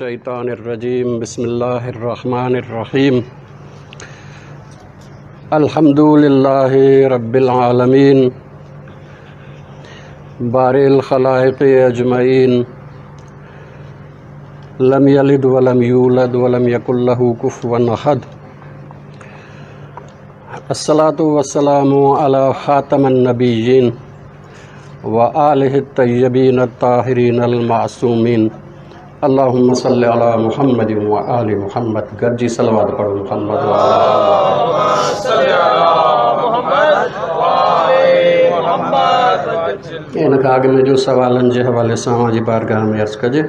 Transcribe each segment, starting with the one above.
मिनश्शैतानिर्रजीम बिस्मिल्लाहिर्रहमानिर्रहीम अल्हम्दुलिल्लाहि रब्बिल आलमीन बारिल खलाइक़ि अजमईन लम यलिद वलम यूलद वलम यकुल लहू कुफुवन अहद अस्सलातु वस्सलामु अला खातमन नबिय्यीन व आलिहि तय्यबीन ताहिरीन अल मासूमीन अल्लाहुम्मा सल्लि अला मुहम्मद व आलि मुहम्मद। गर्जी सलवात पढ़ो मुहम्मद व इन खां अॻु में जो सवालनि जे हवाले सां जी बारगाह में अर्ज़ु कजे।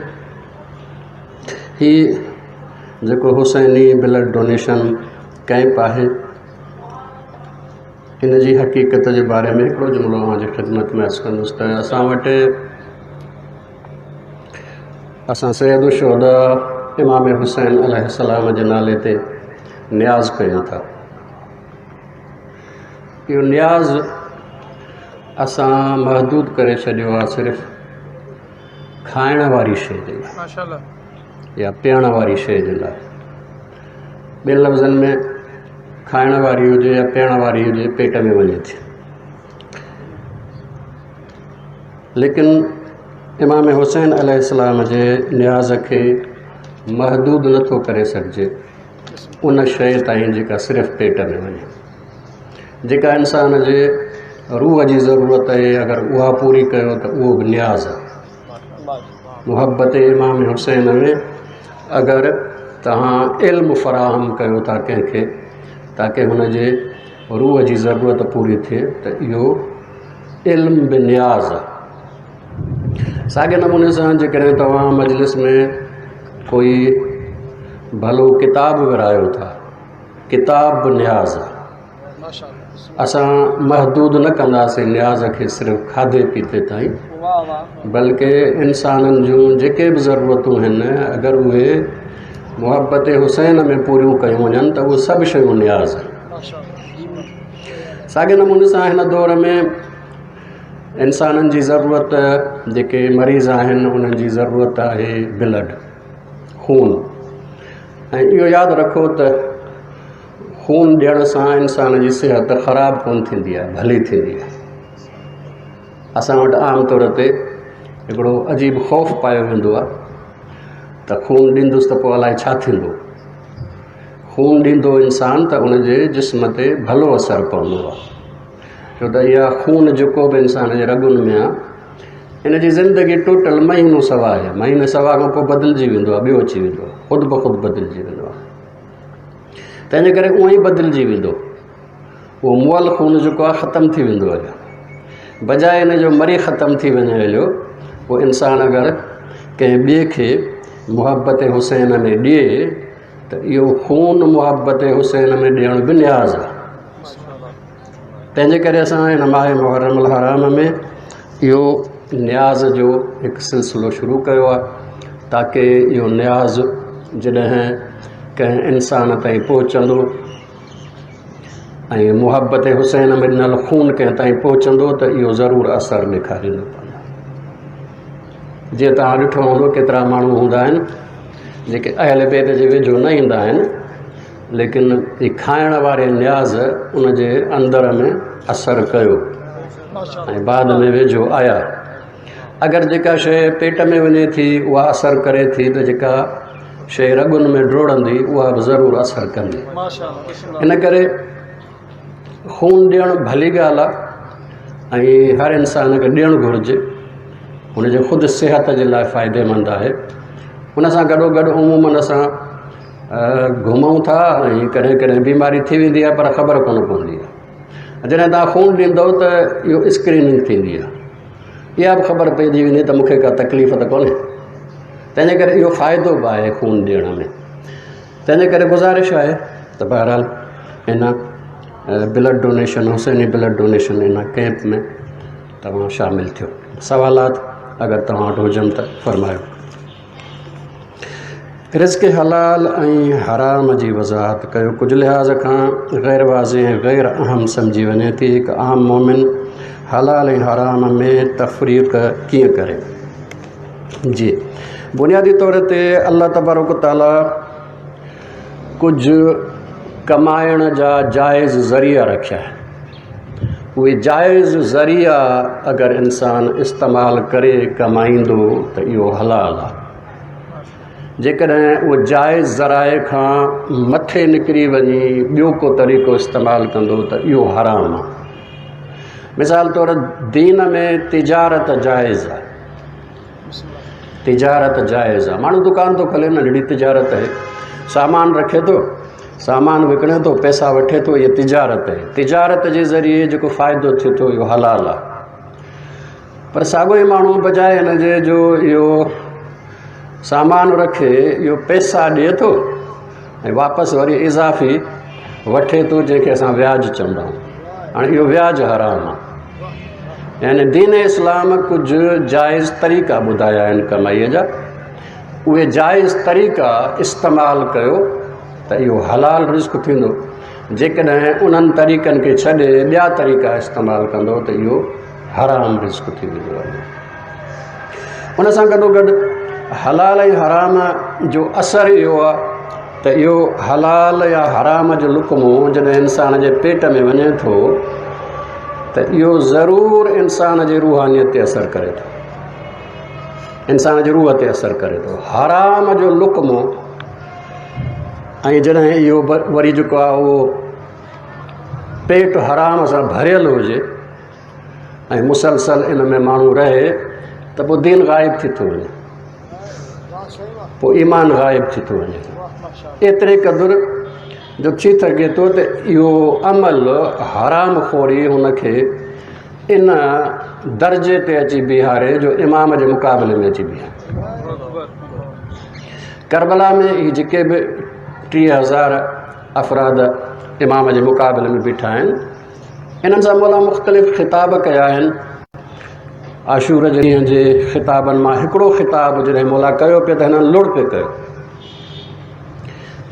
ही जेको हुसैनी ब्लड डोनेशन कैंप आहे इन जी हक़ीक़त जे बारे में हिकिड़ो जुमिलो मुंहिंजी ख़िदमत में अर्ज़ु कंदुसि त असां वटि असां सैयद शुहदा इमाम हुसैन अलैहिस्सलाम जे नाले ते न्याज़ कयूं था। इहो न्याज़ असां महदूद करे छॾियो आहे सिर्फ़ु खाइण वारी शइ जे लाइ या पीअण वारी शइ जे लाइ। ॿियनि लफ़्ज़नि में खाइण वारी हुजे या पीअण वारी हुजे पेट में वञे थी। लेकिन इमाम हुसैन अलैहिस्सलाम जे न्याज़ खे महदूद नथो करे सघिजे उन शइ ताईं जेका सिर्फ़ु पेट में वञे। जेका इंसान जे रूह जी ज़रूरत आहे अगरि उहा पूरी कयो त उहो बि न्याज़ आहे। मुहबत इमाम हुसैन में अगरि तव्हां इल्मु फ़राहम कयो था कंहिंखे ताकी हुन जे रूह जी ज़रूरत पूरी थिए त इहो इल्मु बि न्याज़ आहे। साॻे नमूने सां जेकॾहिं तव्हां मजलिस में कोई भलो किताब विरायो था, किताब बि न्याज़ आहे। असां महदूद न कंदासीं न्याज़ खे सिर्फ़ु खाधे पीते ताईं, बल्कि इंसाननि जूं जेके बि ज़रूरतूं आहिनि अगरि उहे मुहबत हुसैन में पूरियूं कयूं वञनि त उहे सभु शयूं न्याज़ आहिनि। साॻे नमूने सां हिन दौर में इंसाननि जी ज़रूरत जेके मरीज़ आहिनि उन्हनि जी ज़रूरत आहे ब्लड, खून। ऐं इहो यादि रखो त खून ॾियण सां इंसान जी सिहत ख़राबु कोन थींदी आहे, भली थींदी आहे। असां वटि आम तौर ते हिकिड़ो अजीब ख़ौफ़ पायो वेंदो आहे त खून ॾींदुसि त पोइ अलाए छा थींदो। खून ॾींदो इंसान त उनजे जिस्म ते भलो असरु पवंदो आहे, छो त इहा खून जेको बि इंसान जे रॻुनि में आहे इन जी ज़िंदगी टोटल महीनो सवा आहे। महीने सवा खां पोइ बदिलिजी वेंदो आहे, ॿियो अची वेंदो आहे, ख़ुदि ब ख़ुदि बदिलिजी वेंदो आहे। तंहिंजे करे उअं ई बदिलिजी वेंदो, उहो मुअल खून जेको आहे ख़तमु थी वेंदो आहे। बजाए इन जो मरी ख़तमु थी वञे हलियो, पोइ इंसानु अगरि कंहिं ॿिए खे मुहबत हुसैन में ॾिए त इहो खून मुहबत हुसैन में ॾियण बि न्याज़ आहे। तंहिंजे करे असां हिन माह मुहर्रम अल हराम में इहो न्याज़ जो हिकु सिलसिलो शुरू कयो आहे ताकी इहो न्याज़ जॾहिं कंहिं इंसान ताईं पहुचंदो ऐं मुहबत हुसैन में ॾिनल खून कंहिं ताईं पहुचंदो त इहो ज़रूरु असरु ॾेखारींदो। जीअं तव्हां ॾिठो हूंदो केतिरा माण्हू हूंदा आहिनि जेके अहल बैत जे वेझो न ईंदा आहिनि, लेकिन ही खाइण वारे न्याज़ उन जे अंदर में असरु कयो ऐं बाद में वेझो आया। अगरि जेका शइ पेट में वञे थी उहा असरु करे थी त जेका शइ रॻुनि में डोड़ंदी उहा बि ज़रूरु असरु कंदी। इन करे खून ॾियणु भली ॻाल्हि आहे ऐं हर इंसान खे ॾियणु घुरिजे, हुनजे ख़ुदि सिहत जे लाइ फ़ाइदेमंद आहे। हुन सां गॾोगॾु उमूमन असां घुमूं था ऐं कॾहिं कॾहिं बीमारी थी वेंदी आहे पर ख़बर कोन पवंदी आहे। जॾहिं तव्हां खून ॾींदव त इहो स्क्रीनिंग थींदी आहे, इहा बि ख़बर पइजी वेंदी त मूंखे का तकलीफ़ त कोन्हे। तंहिंजे करे इहो फ़ाइदो बि आहे खून ॾियण में। तंहिंजे करे गुज़ारिश आहे त बहरहाल हिन blood donation, Husaini blood donation इन कैंप में तव्हां शामिलु थियो। सवालात अगरि तव्हां वटि हुजनि त फरमायो। रिज़्क़ हलाल ऐं हराम जी वज़ाहत कयो। कुझु लिहाज़ खां ग़ैर वाज़िह ऐं ग़ैर अहम सम्झी वञे थी। हिकु आम मोमिन हलाल ऐं हराम में तफ़रीक़ कीअं करे? जी, बुनियादी तौर ते अल्लाह तबारक ताला कुछ कमाइण जा जाइज़ ज़रिया रखिया है। उहे जाइज़ ज़रिया अगर इंसान इस्तेमाल करे कमाईंदो तो इहो हलाल आहे। जेकॾहिं उहो जाइज़ ज़राए खां मथे निकिरी वञी ॿियो को तरीक़ो इस्तेमाल कंदो त इहो हराम आहे। मिसाल तौर दीन में तिजारत जाइज़ आहे, तिजारत जाइज़ आहे। माण्हू दुकान थो खोले, नंढड़ी तिजारत आहे, सामान रखे थो, सामान विकिणे थो, पैसा वठे थो, इहा तिजारत आहे। तिजारत जे ज़रिए जेको फ़ाइदो थिए थो इहो हलाल आहे। पर साॻियो ई माण्हू बजाए हिन जे जो इहो सामान रखे इहो पैसा ॾिए थो ऐं वापसि वरी इज़ाफ़ी वठे थो, जंहिंखे असां व्याज चवंदा आहियूं। हाणे इहो व्याज हराम आहे। यानी दीन इस्लाम कुझु जाइज़ तरीक़ा ॿुधाया आहिनि कमाईअ जा, उहे जाइज़ तरीक़ा इस्तेमालु कयो त इहो हलाल रिज़्क़ थींदो। जेकॾहिं उन्हनि तरीक़नि खे छॾे ॿिया तरीक़ा इस्तेमालु कंदो त इहो हराम रिज़्क़ थी वेंदो आहे। उन सां गॾोगॾु हलाल ऐं हराम जो असरु इहो आहे त इहो हलाल या हराम जो लुक़्मो जॾहिं इंसान जे पेट में वञे थो त इहो ज़रूरु इंसान जी रूहानियत ते असरु करे थो, इंसान जी रूह ते असरु करे थो। हराम जो लुक़्मो ऐं जॾहिं इहो वरी जेको आहे उहो पेट हराम सां भरियल हुजे ऐं मुसलसल इन में माण्हू रहे त पोइ दीन ग़ाइब थी थो वञे, पोइ ईमान ग़ाइब थी थो वञे। एतिरे क़दुरु जो थी सघे थो त इहो अमल हराम खोरी हुनखे इन दर्जे ते अची बीहारे जो इमाम जे मुक़ाबले में अची बीहारे। करबला में ही जेके बि 30,000 अफ़राद इमाम जे मुक़ाबले में बीठा आहिनि, इन्हनि सां मौला मुख़्तलिफ़ ख़िताब कया आहिनि। आशूर जे ॾींहं जे ख़िताबनि मां हिकिड़ो ख़िताब जॾहिं मौला कयो पियो त हिननि लुड़ पे कयो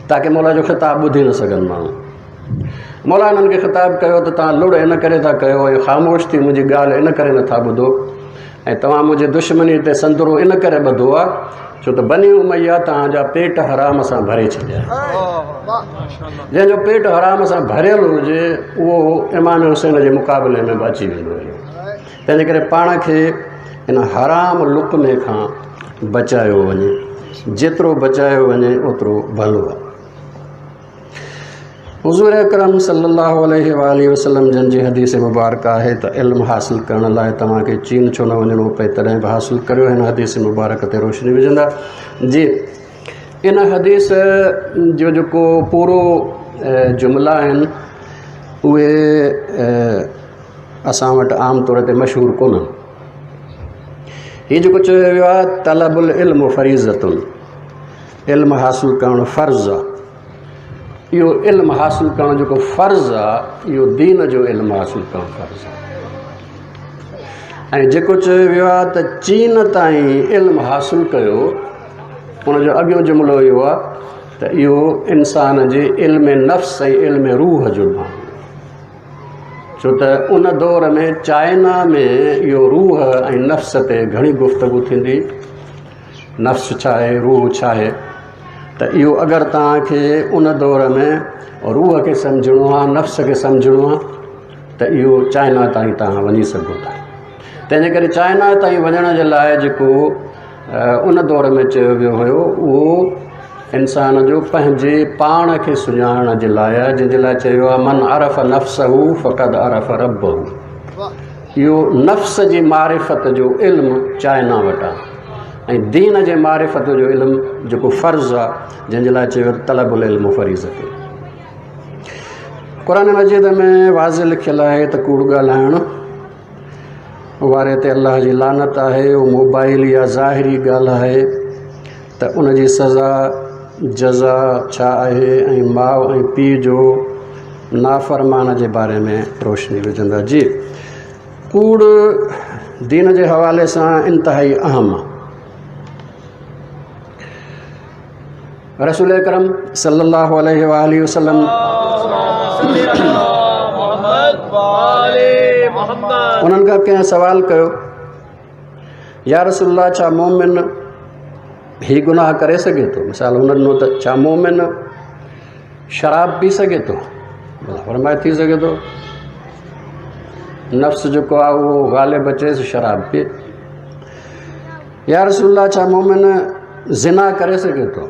ताकी मौला जो ख़िताब ॿुधी न सघनि माण्हू। मौला हिननि खे ख़िताब कयो त तव्हां लुड़ इन करे था कयो ऐं ख़ामोश थी मुंहिंजी ॻाल्हि इन करे नथा ॿुधो ऐं तव्हां मुंहिंजे दुश्मनी ते संदरो इन करे ॿधो आहे छो त बनी उमैया तव्हांजा पेट हराम सां भरे छॾिया। जंहिंजो पेट हराम सां भरियल हुजे उहो इमाम हुसैन जे मुक़ाबले में अची वेंदो आहे। तंहिंजे करे पाण खे इन हराम लुक़्मे खां बचायो वञे, जेतिरो बचायो वञे ओतिरो भलो आहे। हुज़ूर अकरम सल्लल्लाहु अलैहि वसल्लम जन जी हदीस मुबारक आहे त इल्मु हासिलु करण लाइ तव्हांखे चीन छो न वञिणो पए, तॾहिं बि हासिलु करियो। हिन हदीस मुबारक ते रोशनी विझंदा जी। इन हदीस जो जेको पूरो जुमिला आहिनि उहे असां वटि आम तौर ते मशहूरु कोन्हनि। हीअ जेको चयो वियो आहे तलबुल इल्म फरीज़तुन, इल्मु हासिलु करणु फ़र्ज़ु आहे। इहो इल्मु हासिलु करणु जेको फ़र्ज़ु आहे इहो दीन जो इल्मु हासिलु करणु फ़र्ज़ु आहे। ऐं जेको चयो वियो आहे त चीन ताईं इल्मु हासिलु कयो, उनजो अॻियो जुमिलो इहो आहे त इहो इंसान जे इल्म नफ़्स ऐं इल्म रूह जो मामलो, छो त उन दौर में चाइना में इहो रूह ऐं नफ़्स ते घणी गुफ़्तगू थींदी। नफ़्स छा आहे, रूह छा आहे, त इहो अगरि तव्हांखे उन दौर में रूह खे सम्झणो आहे, नफ़्स खे सम्झणो आहे त इहो चाइना ताईं तव्हां वञी सघो था। तंहिंजे करे चाइना ताईं वञण जे लाइ जेको उन दौर में चयो वियो हुयो उहो इंसान जो पंहिंजे पाण खे सुञाणण जे लाइ आहे, जंहिंजे लाइ चयो आहे मन अरफ़ नफ़्सहू फ़क़द अरफ़ रब्बहू। इहो नफ़्स जी मारिफ़त जो इल्मु चाइना वटि आहे ऐं दीन जे मारिफ़त जो इल्मु जेको फ़र्ज़ु आहे, जंहिंजे लाइ चयो तलबुल इल्म फ़रीज़त। क़ुरान मजीद में वाज़े लिखियलु आहे त कूड़ ॻाल्हाइणु वारे ते अल्लाह जी लानत आहे। उहो मोबाइल या ज़ाहिरी ॻाल्हि आहे त उन जी सज़ा जज़ा छा आहे ऐं माउ ऐं पीउ जो नाफ़रमान जे बारे में रोशनी विझंदा। जी, कूड़ दीन जे हवाले सां इंतिहाई अहम आहे। रसूल अकरम सल्लल्लाहु अलैहि वसल्लम उन्हनि खां कंहिं सवाल कयो, या रसूलल्लाह छा मोमिन ही गुनाह करे सघे थो? मिसाल हुननि ॾिनो त छा मोमिन शराब पी सघे थो? फरमाए थी सघे थो। नफ़्स जेको आहे उहो ग़ालिब अचेसि शराब पीए। या रसूलल्लाह छा मोमिन ज़िना करे सघे थो?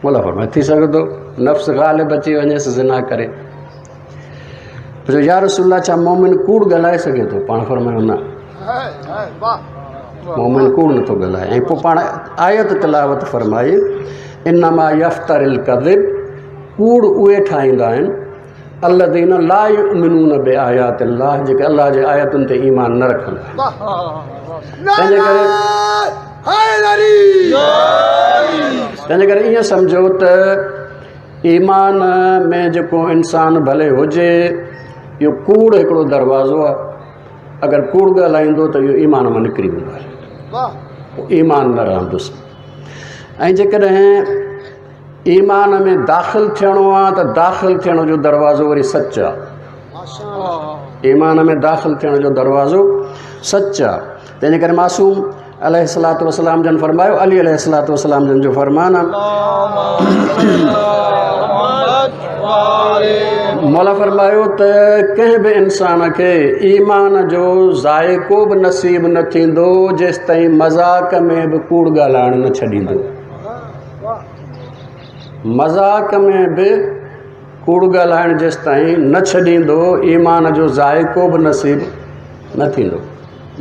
बोला फरमाए थी सघे थो। नफ़्स ग़ालिब अची वञेसि ज़िना करे। जो या रसूलल्लाह छा मोमिन कूड़ ॻाल्हाए सघे थो? पाण फरमायो न, मोमिन कूड़ नथो ॻाल्हाए। ऐं पोइ पाण आयत तिलावत फरमाई, इन्नमा यफ्तरिल कज़िब, कूड़ उहे ठाहींदा आहिनि अल्लज़ीन ला युमिनून बिआयातिल्लाह, जेके अल्लाह जे आयतुनि ते ईमान न रखंदा आहिनि। तंहिंजे करे ईअं सम्झो त ईमान में जेको इंसान भले हुजे, इहो कूड़ हिकिड़ो दरवाज़ो आहे। अगरि कूड़ ॻाल्हाईंदो त इहो ईमान मां निकिरी वेंदो आहे, ईमान न रहंदुसि। ऐं जेकॾहिं ईमान में दाख़िल थियणो आहे त दाख़िल थियण जो दरवाज़ो वरी सच आहे। ईमान में दाख़िल थियण जो दरवाज़ो सच आहे। तंहिंजे करे मासूम अलैहिस्सलातु वस्सलाम जन फरमायो, अली अलैहिस्सलातु वस्सलाम जन जो फरमान आहे, मौला फरमायो त कंहिं बि इंसान खे ईमान जो ज़ाइको बि नसीब न थींदो जेसि ताईं मज़ाक में बि कूड़ ॻाल्हाइण न छॾींदो। मज़ाक में बि कूड़ ॻाल्हाइण जेसि ताईं न छॾींदो, ईमान जो ज़ाइको बि नसीब न थींदो।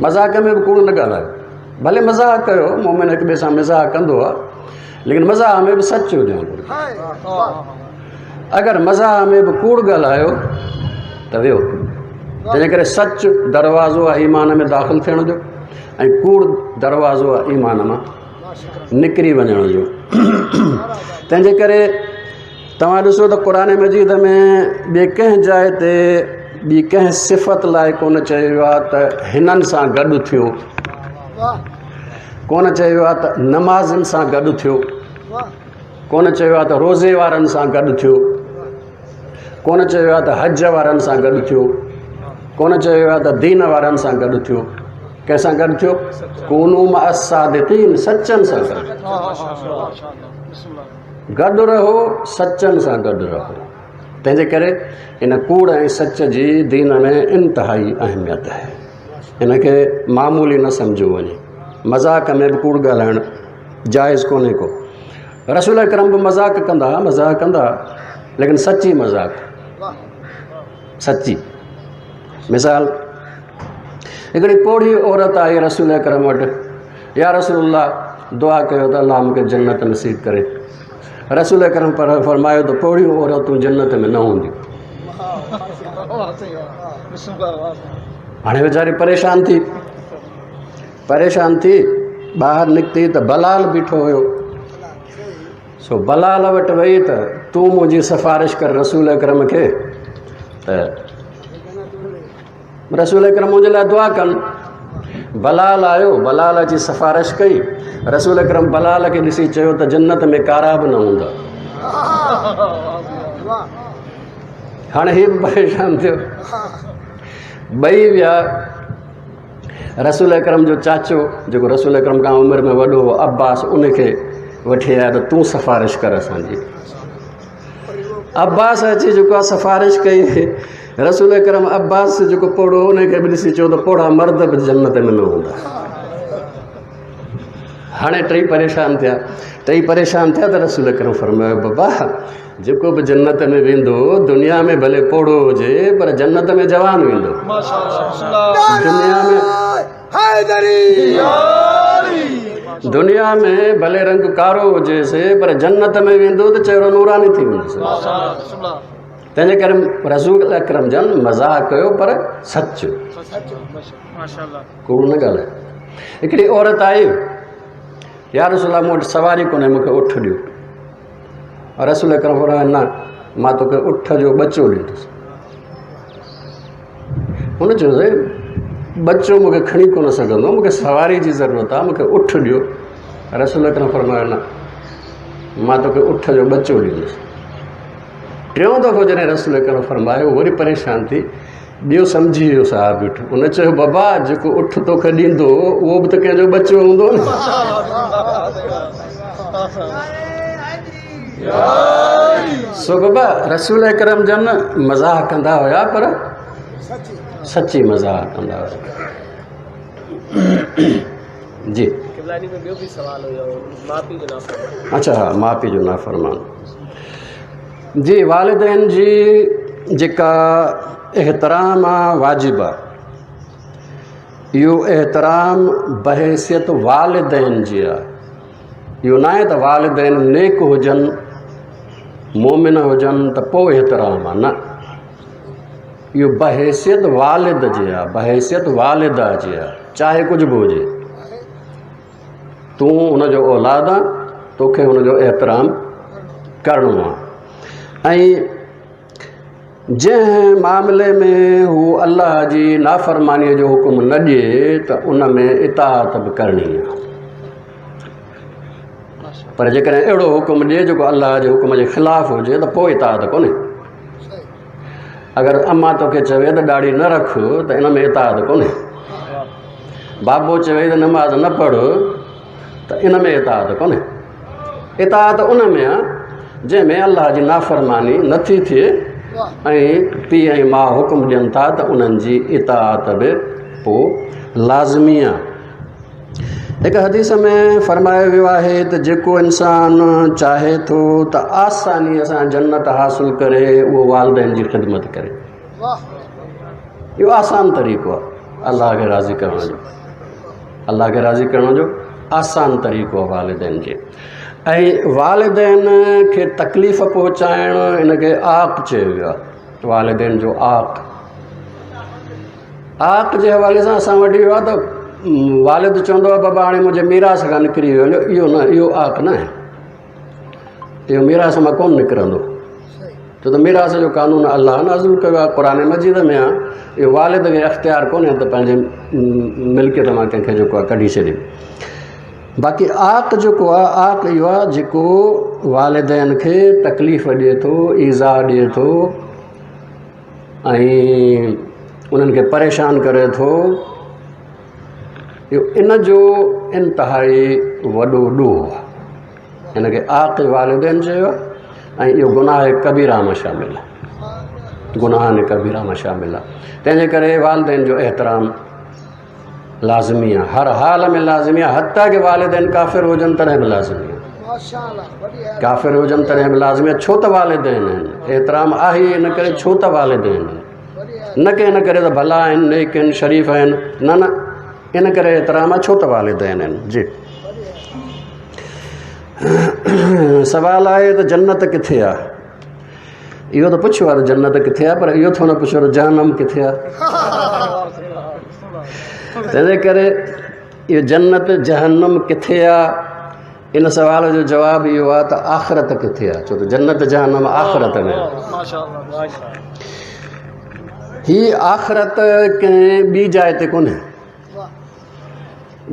मज़ाक में बि कूड़ न ॻाल्हायो। भले मज़ाक कयो, मोमिन हिक ॿिए सां मज़ाक कंदो आहे, लेकिन मज़ाक में बि सच हुजणु घुरिजे। अगरि मज़ाक में बि कूड़ ॻाल्हायो त वियो। तंहिंजे करे सच दरवाज़ो आहे ईमान में दाख़िल थियण जो, ऐं कूड़ दरवाज़ो आहे ईमान मां निकिरी वञण जो। तंहिंजे करे तव्हां ॾिसो त क़ुर मजीद में ॿिए कंहिं जाइ ते ॿी कंहिं सिफ़त लाइ कोन चयो आहे त हिननि सां गॾु थियो, कोन चयो आहे त नमाज़िन सां गॾु थियो, कोन चयो आहे त रोज़े वारनि सां गॾु थियो, कोन चयो आहे त हज वारनि सां गॾु थियो, कोन चयो आहे त दीन वारनि सां गॾु थियो। कंहिंसां गॾु थियो? कूनू मअ सादिक़ीन, सचनि सां गॾु रहो, सचनि सां गॾु रहो। तंहिंजे करे इन कूड़ ऐं सच जी दीन में इंतिहाई अहमियत आहे। इनखे मामूली न सम्झो वञे। मज़ाक में बि कूड़ ॻाल्हाइणु जाइज़ कोन्हे को। रसूल अकरम बि मज़ाक कंदा, लेकिन सची मज़ाक, सची। मिसाल, हिकिड़ी पोड़ी औरत आई रसूल अकरम वटि, या रसूलल्लाह दुआ कयो त अल्लाह मूंखे जन्नत नसीब करे। रसूल अकरम फरमायो त पोड़ियूं औरतूं जन्नत में न हूंदियूं। हाणे वीचारी परेशान थी, ॿाहिरि निकिती त बलाल बीठो हुयो। सो बलाल वटि वई त तूं मुंहिंजी सिफ़ारिश कर रसूल अकरम खे, त रसूल अकरम मुंहिंजे लाइ दुआ कनि। बलाल आयो, बलाल अची सिफ़ारिश कई। रसूल अकरम बलाल खे ॾिसी चयो त जन्नत में कारा बि न हूंदा। हाणे ही बि परेशान थियो। ॿई विया। रसूल अकरम जो चाचो जेको रसूल अकरम खां उमिरि में वॾो हो, अब्बास, उनखे वठी आया त तूं सिफ़ारिश कर असांजी। अब्बास अची जेको आहे सिफ़ारिश कई। रसूल अकरम अब्बास जेको पोड़ो उनखे बि ॾिसी चयो त पोड़ा मर्द बि जन्नत में न हूंदा। हाणे टई परेशान थिया त रसूल अकरम फरमायो, बाबा जेको बि जन्नत में वेंदो, दुनिया में भले पोड़ो हुजे पर जन्नत में जवान वेंदो। दुनिया में भले रंग कारो हुजेसि पर जन्नत में वेंदो त चहिरो नूरानी थी वेंदुसि। तंहिंजे करे रसूल अकरम जन मज़ाक कयो पर सच, कूड़ न ॻाल्हाए। हिकिड़ी औरत आई, या रसूल मूं वटि सवारी कोन्हे, मूंखे उठ ॾियो। रसूल अकरम फरमायो न, मां तोखे उठ जो बचो ॾींदुसि। हुन चयोसि बच्चो मूंखे खणी कोन सघंदो, मूंखे सवारी जी ज़रूरत आहे, मूंखे उठ ॾियो। रसूल अकरम फरमायो न, मां तोखे उठ जो बच्चो ॾींदुसि। टियों दफ़ो जॾहिं रसूल अकरम फरमायो, वरी परेशान थी, ॿियो सम्झी वियो साहिबु ॾिठो, उन चयो बाबा जेको उठ तोखे ॾींदो उहो बि त कंहिंजो बच्चो हूंदो न। सो बाबा रसूल करम जन मज़ाक कंदा हुया पर सची मज़ाक कंदा हुया। जी अच्छा, हा, माउ पीउ जो नाफ़रमान। जी, वालिदैन जी जेका एहतराम आहे वाजिबु आहे, इहो एहतराम बहैसियत वालिदैन जी आहे। इहो न आहे त वालिदैन नेक हुजनि, मोमिन हुजनि त पोइ एहतराम आहे, न। इहो बहैसियत वालिद जी आहे, बहैसियत वालिदा जी आहे, चाहे कुझु बि हुजे। तूं हुनजो औलाद आहे, तोखे हुनजो एहतराम करिणो आहे। ऐं जंहिं मामले में हू अल्लाह जी नाफ़रमानीअ जो हुकुम न ॾिए त उन में इताअत बि करणी आहे। पर जेकॾहिं अहिड़ो हुकुम ॾिए जेको अल्लाह जे हुकुम जे ख़िलाफ़ु हुजे त पोइ इताअत कोन्हे। अगरि अम्मा तोखे चवे त ॾाढ़ी न रख त इन में इताअत कोन्हे। बाबो चवे त नमाज़ न पढ़ त इन में इताअत कोन्हे। इताअत उन में आहे जंहिंमें अल्लाह जी नाफ़रमानी नथी थिए ऐं पीउ ऐं माउ हुकुम ॾियनि था त उन्हनि जी इताअत बि पोइ लाज़मी आहे। हिकु हदीस में फरमायो वियो आहे त जेको इंसान चाहे थो त आसानीअ सां जन्नत हासिलु करे उहो वालिदैन जी ख़िदमत करे। इहो आसान तरीक़ो आहे अल्लाह खे राज़ी करण जो। अल्लाह खे राज़ी करण जो आसान तरीक़ो आहे वालिदैन जे। ऐं वालिदैन खे तकलीफ़ पहुचाइण इनखे आक़ चयो वियो आहे। वालिदैन जो आक़ जे हवाले सां असां वटि इहो आहे त वालिद चवंदो आहे बाबा हाणे मुंहिंजे मीरास खां निकिरी वियो, इहो न, इहो आक़ न आहे। इहो मीरास मां कोन निकिरंदो, छो त मीरास जो कानून अल्लाह नाज़िल कयो आहे, क़ुरान मजीद में आहे। इहो वालिद खे अख़्तियार कोन्हे त पंहिंजे मिल्कियत मां कंहिंखे जेको आहे कढी छॾे। बाक़ी आक़ जेको आहे, आक़ इहो आहे जेको वालिदैन खे तकलीफ़ ॾिए थो, ईज़ा ॾिए थो ऐं उन्हनि खे परेशान करे थो। इहो इन जो इंतिहाई वॾो ॾोह आहे। हिनखे आक़ वालिदैन चयो आहे ऐं इहो गुनाह कबीरा में शामिल आहे, गुनाह कबीरा में शामिल आहे। तंहिंजे करे वालिदैन जो एहतराम लाज़मी आहे, हर हाल में लाज़मी आहे। हत्ता कि वालिदैन काफ़िर हुजनि तॾहिं बि लाज़मी आहे, काफ़िर हुजनि तॾहिं बि लाज़मी आहे। छो त वालिदैन आहिनि, एहतराम आहे इन करे छो त वालिदैन आहिनि, न कि इन करे त भला आहिनि, नेक आहिनि, शरीफ़ आहिनि, न न, इन करे एहतराम आहे छो त वालिदैन आहिनि। जी, सवाल आहे त जन्नत किथे आहे? इहो त पुछियो आहे त जन्नत किथे आहे, पर इहो थो न पुछियो त जहन्नम किथे आहे। तंहिंजे करे इहो जन्नत जहन्नम किथे आहे, इन सवाल जो जवाबु इहो आहे त आख़िरत किथे आहे, छो त जन्नत जहन्नम आख़िरत में आहे। ही आख़िरत कंहिं ॿी जाइ ते कोन्हे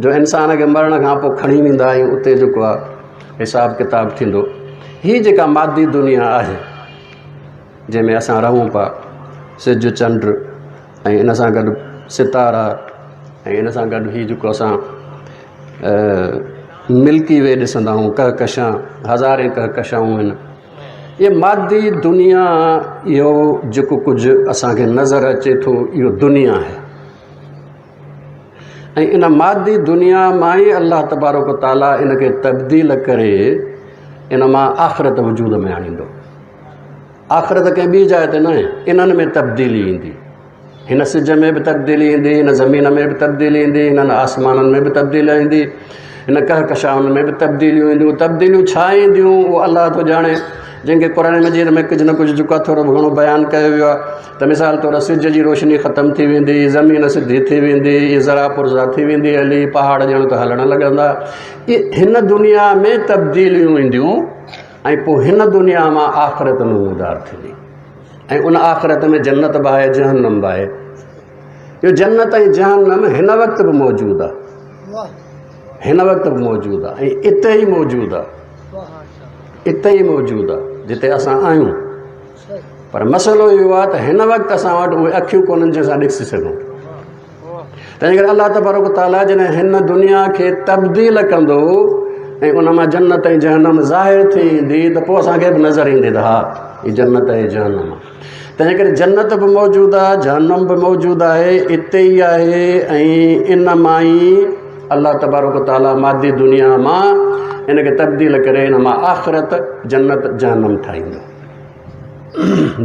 जो इंसान खे मरण खां पोइ खणी वेंदा आहियूं, उते जेको आहे हिसाब किताब थींदो। हीअ जेका मादी दुनिया आहे जंहिंमें असां रहूं पिया, सिज चंड ऐं इन सां गॾु सितारा ऐं इन सां गॾु हीअ जेको असां मिल्की वे ॾिसंदा आहियूं, कहकशां, हज़ारे कहकशाऊं आहिनि। इहे मादी दुनिया, इहो जेको कुझु असांखे नज़र अचे थो, इहो दुनिया आहे। ऐं इन मादी दुनिया मां ई अल्लाह तबारक ताला इनखे तब्दील करे इन मां आख़िरत वजूद में आणींदो। आख़िरत कंहिं ॿी जाइ ते न आहे, इन्हनि में तब्दीली ईंदी। हिन सिज में बि तब्दीली ईंदी, हिन ज़मीन में बि तब्दीली ईंदी, हिननि आसमाननि में बि तब्दीली ईंदी, हिन कहकशाउनि में बि तब्दीलियूं ईंदियूं। तब्दीलियूं छा ईंदियूं उहो अल्लाह थो ॼाणे, जंहिंखे क़ुरान मजीद में कुझु न कुझु जेको थोरो घणो बयानु कयो वियो आहे। त मिसाल तौरु सिज जी रोशनी ख़तमु थी वेंदी, ज़मीन सिधी थी वेंदी, ज़रा पुरज़ा थी वेंदी, हली पहाड़ ॼण त हलणु लॻंदा। इहे हिन दुनिया में तब्दीलियूं ईंदियूं ऐं पोइ हिन दुनिया मां आख़िरत नमूदार थींदी। ऐं उन आख़िरत में जन्नत बि आहे, जहन्नम बि आहे। इहो जन्नत ऐं जहन्नम हिन वक़्तु बि मौजूदु आहे, हिन वक़्तु बि मौजूदु आहे ऐं इते ई मौजूदु आहे, इते ई मौजूदु आहे जिते असां आहियूं। पर मसइलो इहो आहे त हिन वक़्तु असां वटि उहे अखियूं कोन्हनि जंहिंसां ॾिसी सघूं। तंहिं करे अलाह तबारक ताला जॾहिं हिन दुनिया खे तब्दील कंदो ऐं उन मां जन्नत ऐं जहन्नम ज़ाहिर थी ईंदी त पोइ असांखे बि नज़र ईंदी त हा हीअ जन्नत ऐं जहन्नम आहे। तंहिं करे जन्नत बि मौजूदु आहे, जहन्नम बि मौजूदु आहे, इते ई आहे। ऐं इन मां ई अलाह तबारक ताला मादी दुनिया मां इन खे तब्दील करे इन मां आख़िरत जन्नत जहन्नम ठाहींदो।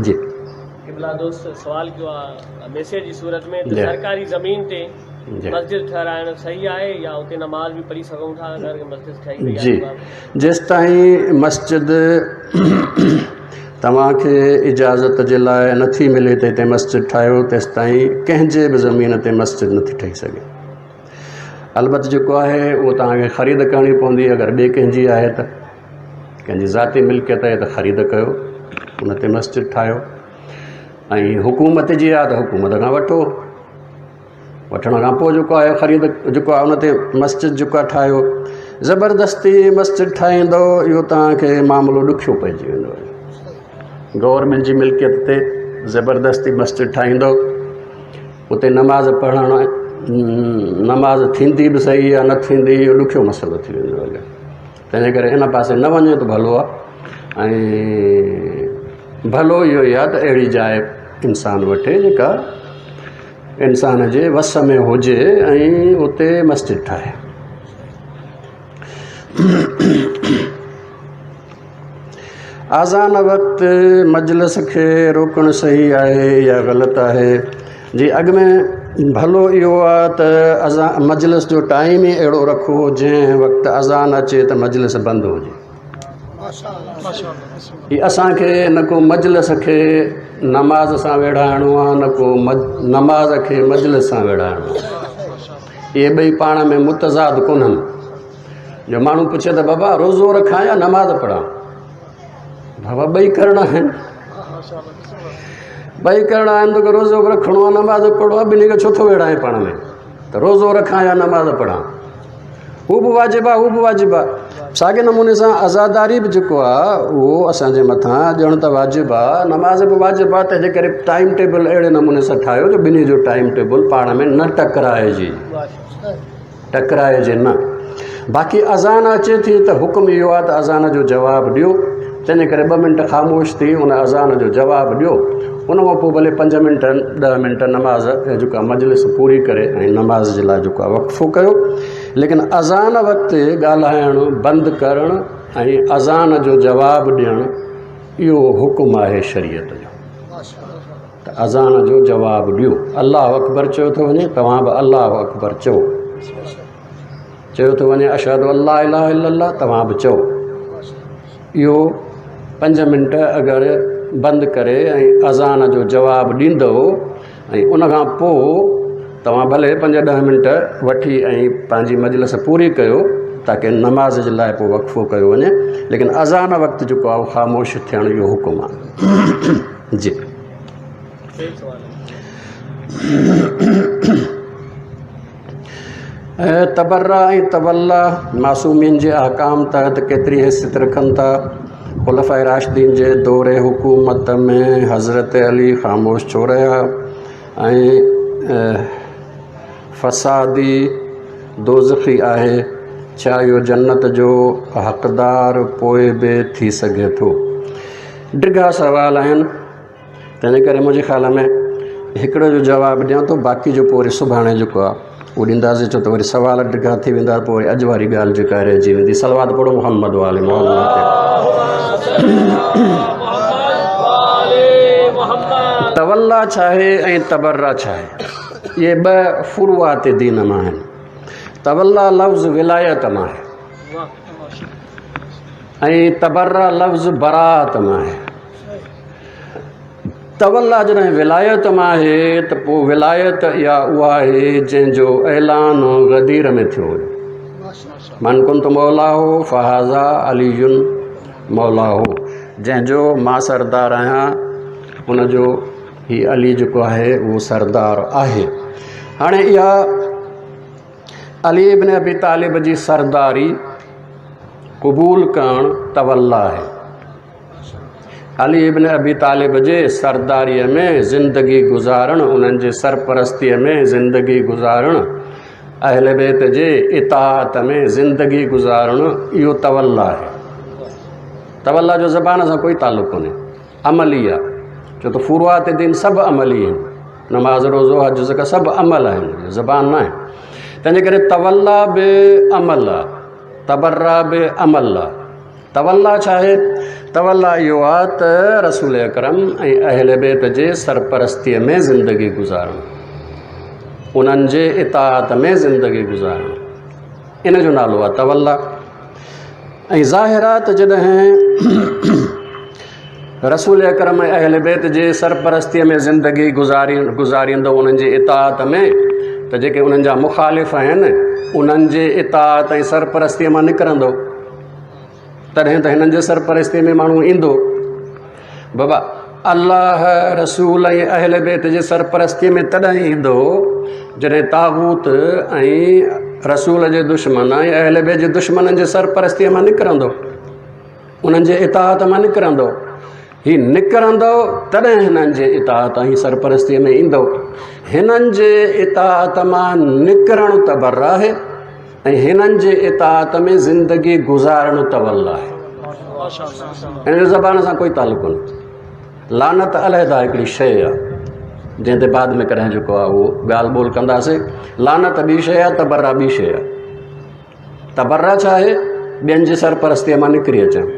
जी किबला दोस्त सवाल कयो आहे मैसेज जी सूरत में त सरकारी ज़मीन ते मस्जिद ठहिराइण सही आहे या उते नमाज़ बि पढ़ी सघूं था अगरि मस्जिद ठही वई जी आहे? जेसि ताईं मस्जिद तव्हांखे इजाज़त जे लाइ नथी मिले त हिते मस्जिद ठाहियो, तेसि ताईं कंहिंजे बि ज़मीन ते मस्जिद नथी ठही सघे। अलबत् जेको आहे उहो तव्हांखे ख़रीद करणी पवंदी। अगरि ॿिए कंहिंजी आहे त कंहिंजी ज़ाती मिल्कियत आहे त ख़रीद कयो, उन ते मस्जिद ठाहियो। ऐं हुकूमत जी आहे त हुकूमत खां वठो, वठण खां पोइ जेको आहे ख़रीद जेको आहे उन ते मस्जिद जेको आहे ठाहियो। ज़बरदस्ती मस्जिद ठाहींदो इहो तव्हांखे मामिलो ॾुखियो पइजी वेंदो। गवर्नमेंट जी मिल्कियत ते ज़बरदस्ती मस्जिद ठाहींदो, उते नमाज़ पढ़णु नमाज़ थींदी बि सही या न थींदी इहो ॾुखियो मसइलो थी वेंदो आहे। तंहिंजे करे इन पासे न वञे त भलो आहे। ऐं भलो इहो ई आहे त अहिड़ी जाइ इंसान वठे जेका इंसान जे वस में हुजे ऐं उते मस्जिद ठाहे। आज़ान वक़्तु मजलिस खे रोकणु सही आहे या ग़लति आहे? जी अॻ में भलो इहो आहे त मजलिस जो टाइम ई अहिड़ो रखो जंहिं वक़्तु अज़ान अचे त मजलिस बंदि हुजे। हीअ असांखे न को मजलिस खे नमाज़ सां वेड़ाइणो आहे, न को नमाज़ खे मजलिस सां वेड़ाइणो आहे। इहे ॿई पाण में मुतज़ाद कोन्हनि। जो माण्हू पुछे त बाबा रोज़ो रखां या नमाज़ पढ़ां? बाबा ॿई करणा आहिनि, ॿई करणा आहिनि। तोखे रोज़ो बि रखिणो आहे, नमाज़ पढ़ो आहे, ॿिन्ही खे छो थो वेड़ाए पाण में? त रोज़ो रखां या नमाज़ पढ़ां, हू बि वाजिबु आहे, हू बि वाजिबु आहे। साॻे नमूने सां अज़ादारी बि जेको आहे उहो असांजे मथां ॼण त वाजिबु आहे, नमाज़ बि वाजिबु आहे। तंहिंजे करे टाइम टेबल अहिड़े नमूने सां ठाहियो जो ॿिन्ही जो टाइम टेबल पाण में न टकराइजे न। बाक़ी अज़ान अचे थी त हुकुम इहो आहे त अज़ान जो जवाबु ॾियो। तंहिंजे करे 2 मिंट ख़ामोश थी उन अज़ान जो जवाबु ॾियो। उन खां पोइ भले 5 मिंट 10 मिंट नमाज़ जेको आहे मजलिस पूरी करे ऐं नमाज़ जे लाइ जेको आहे वक़फ़ो कयो। लेकिन अज़ान वक़्तु ॻाल्हाइणु बंदि करणु ऐं अज़ान जो जवाबु ॾियणु इहो हुकुम आहे शरीयत जो। त अज़ान जो जवाबु ॾियो। अल्लाह अकबर चयो थो वञे, तव्हां बि अल्लाह अकबर चयो थो वञे अशहदु अल्ला इलाहा इल्लल्लाह, तव्हां बि चओ। इहो 5 मिंट अगरि बंदि करे ऐं अज़ान जो जवाबु ॾींदो ऐं उनखां पोइ तव्हां भले 5-10 मिंट वठी ऐं पंहिंजी मजलिस पूरी कयो ताकी नमाज़ जे लाइ पोइ वक़फ़ो कयो वञे। लेकिन अज़ान वक़्तु जेको आहे ख़ामोश थियणु इहो हुकुम आहे। जी तबर्रा ऐं तवल्ला मासूमीन जे अहकाम तहत केतिरी हैसियत रखनि था? खुलफ़ाए राशिदीन जे दौरे हुकूमत में हज़रत अली ख़ामोश छो रहिया ऐं फ़सादी दोज़खी आहे? छा इहो जन्नत जो हक़दार पोइ बि थी सघे थो? डिघा सवाल आहिनि। तंहिंजे करे मुंहिंजे ख़्याल में हिकिड़ो जो जवाबु ॾियां थो, बाक़ी जो पोइ वरी सुभाणे जेको आहे उहो ॾींदासीं। छो त वरी सवाल डिघा थी वेंदा, पोइ वरी अॼु वारी ॻाल्हि जेका रहिजी वेंदी। सलवात पढ़ो मोहम्मद वाले तवल्ला छा आहे ऐं तबर्रा छा आहे? इहे 2 फुरुआत दीन मां आहिनि। तवल्ला लफ़्ज़ विलायत मां आहे ऐं तबर्रा लफ़्ज़ बरात मां आहे। तवल्ला जॾहिं विलायत मां आहे त पोइ विलायत इहा उहा आहे जंहिंजो ऐलान गदीर में थियो हुयो। मन कुंत मौला हो फ़हाज़ा अलीयुन मौला हो, जंहिंजो मां सरदार आहियां उनजो ही अली जेको आहे उहो सरदार आहे। हाणे इहा अली इब्न अबी तालिब जी सरदारी क़बूल करणु तवल्ला आहे। अली इब्न अबी तालिब जे सरदारीअ में ज़िंदगी गुज़ारण, उन्हनि जे सरपरस्तीअ में ज़िंदगी गुज़ारण, अहल बैत जे इताअत में ज़िंदगी गुज़ारण, इहो तवल्ला आहे। तवल्ला जो ज़बान सां कोई ताल्लुक़ कोन्हे, अमली आहे। छो त फुरूआत दीन सभु अमली आहिनि, नमाज़ रोज़ो हज ज़का सभु अमल आहिनि, ज़बान न आहे। तंहिंजे करे तवल्ला बि अमल आहे, तबर्रा बि अमल आहे। तवल्ला छा आहे? तवल्ला इहो आहे त रसूल अकरम ऐं अहल बैत जे सरपरस्तीअ में ज़िंदगी गुज़ारणु, उन्हनि जे इताअत में ज़िंदगी गुज़ारणु, इन जो नालो आहे तवल्ला। ऐं ज़ाहिर आहे त जॾहिं रसूल अकरम ऐं अहल बैत जे सरपरस्तीअ में ज़िंदगी गुज़ारींदो उन्हनि जे इताअत में, त जेके उन्हनि जा मुखालिफ़ आहिनि उन्हनि जे इताअत ऐं सरपरस्तीअ मां निकिरंदो, तॾहिं त हिननि जे सरपरस्तीअ में माण्हू ईंदो। बाबा अल्लाह रसूल ऐं अहल बैत जे सरपरस्तीअ में तॾहिं ईंदो जॾहिं तागूत ऐं रसूल जे दुश्मन ऐं अहल बैत जे दुश्मननि जे सरपरस्तीअ मां निकिरंदो, उन्हनि जे इताअत मां निकिरंदो। ही निकिरंदो तॾहिं हिननि जे इताअत ऐं सरपरस्तीअ में ईंदो। हिननि जे इताअत मां निकिरणु तबर्रा आहे ऐं हिननि जे इताअत में ज़िंदगी गुज़ारणु तवल्ला आहे। हिन जो ज़बान सां कोई ताल्लुक़ कोन्हे। लानत अलहदा हिकिड़ी शइ आहे, जंहिं ते बाद में कॾहिं जेको आहे उहो ॻाल्हि ॿोल कंदासीं। लानत ॿी शइ आहे, तबर्रा ॿी शइ आहे। तबर्रा छा आहे? ॿियनि जे सरपरस्तीअ मां निकिरी अचणु।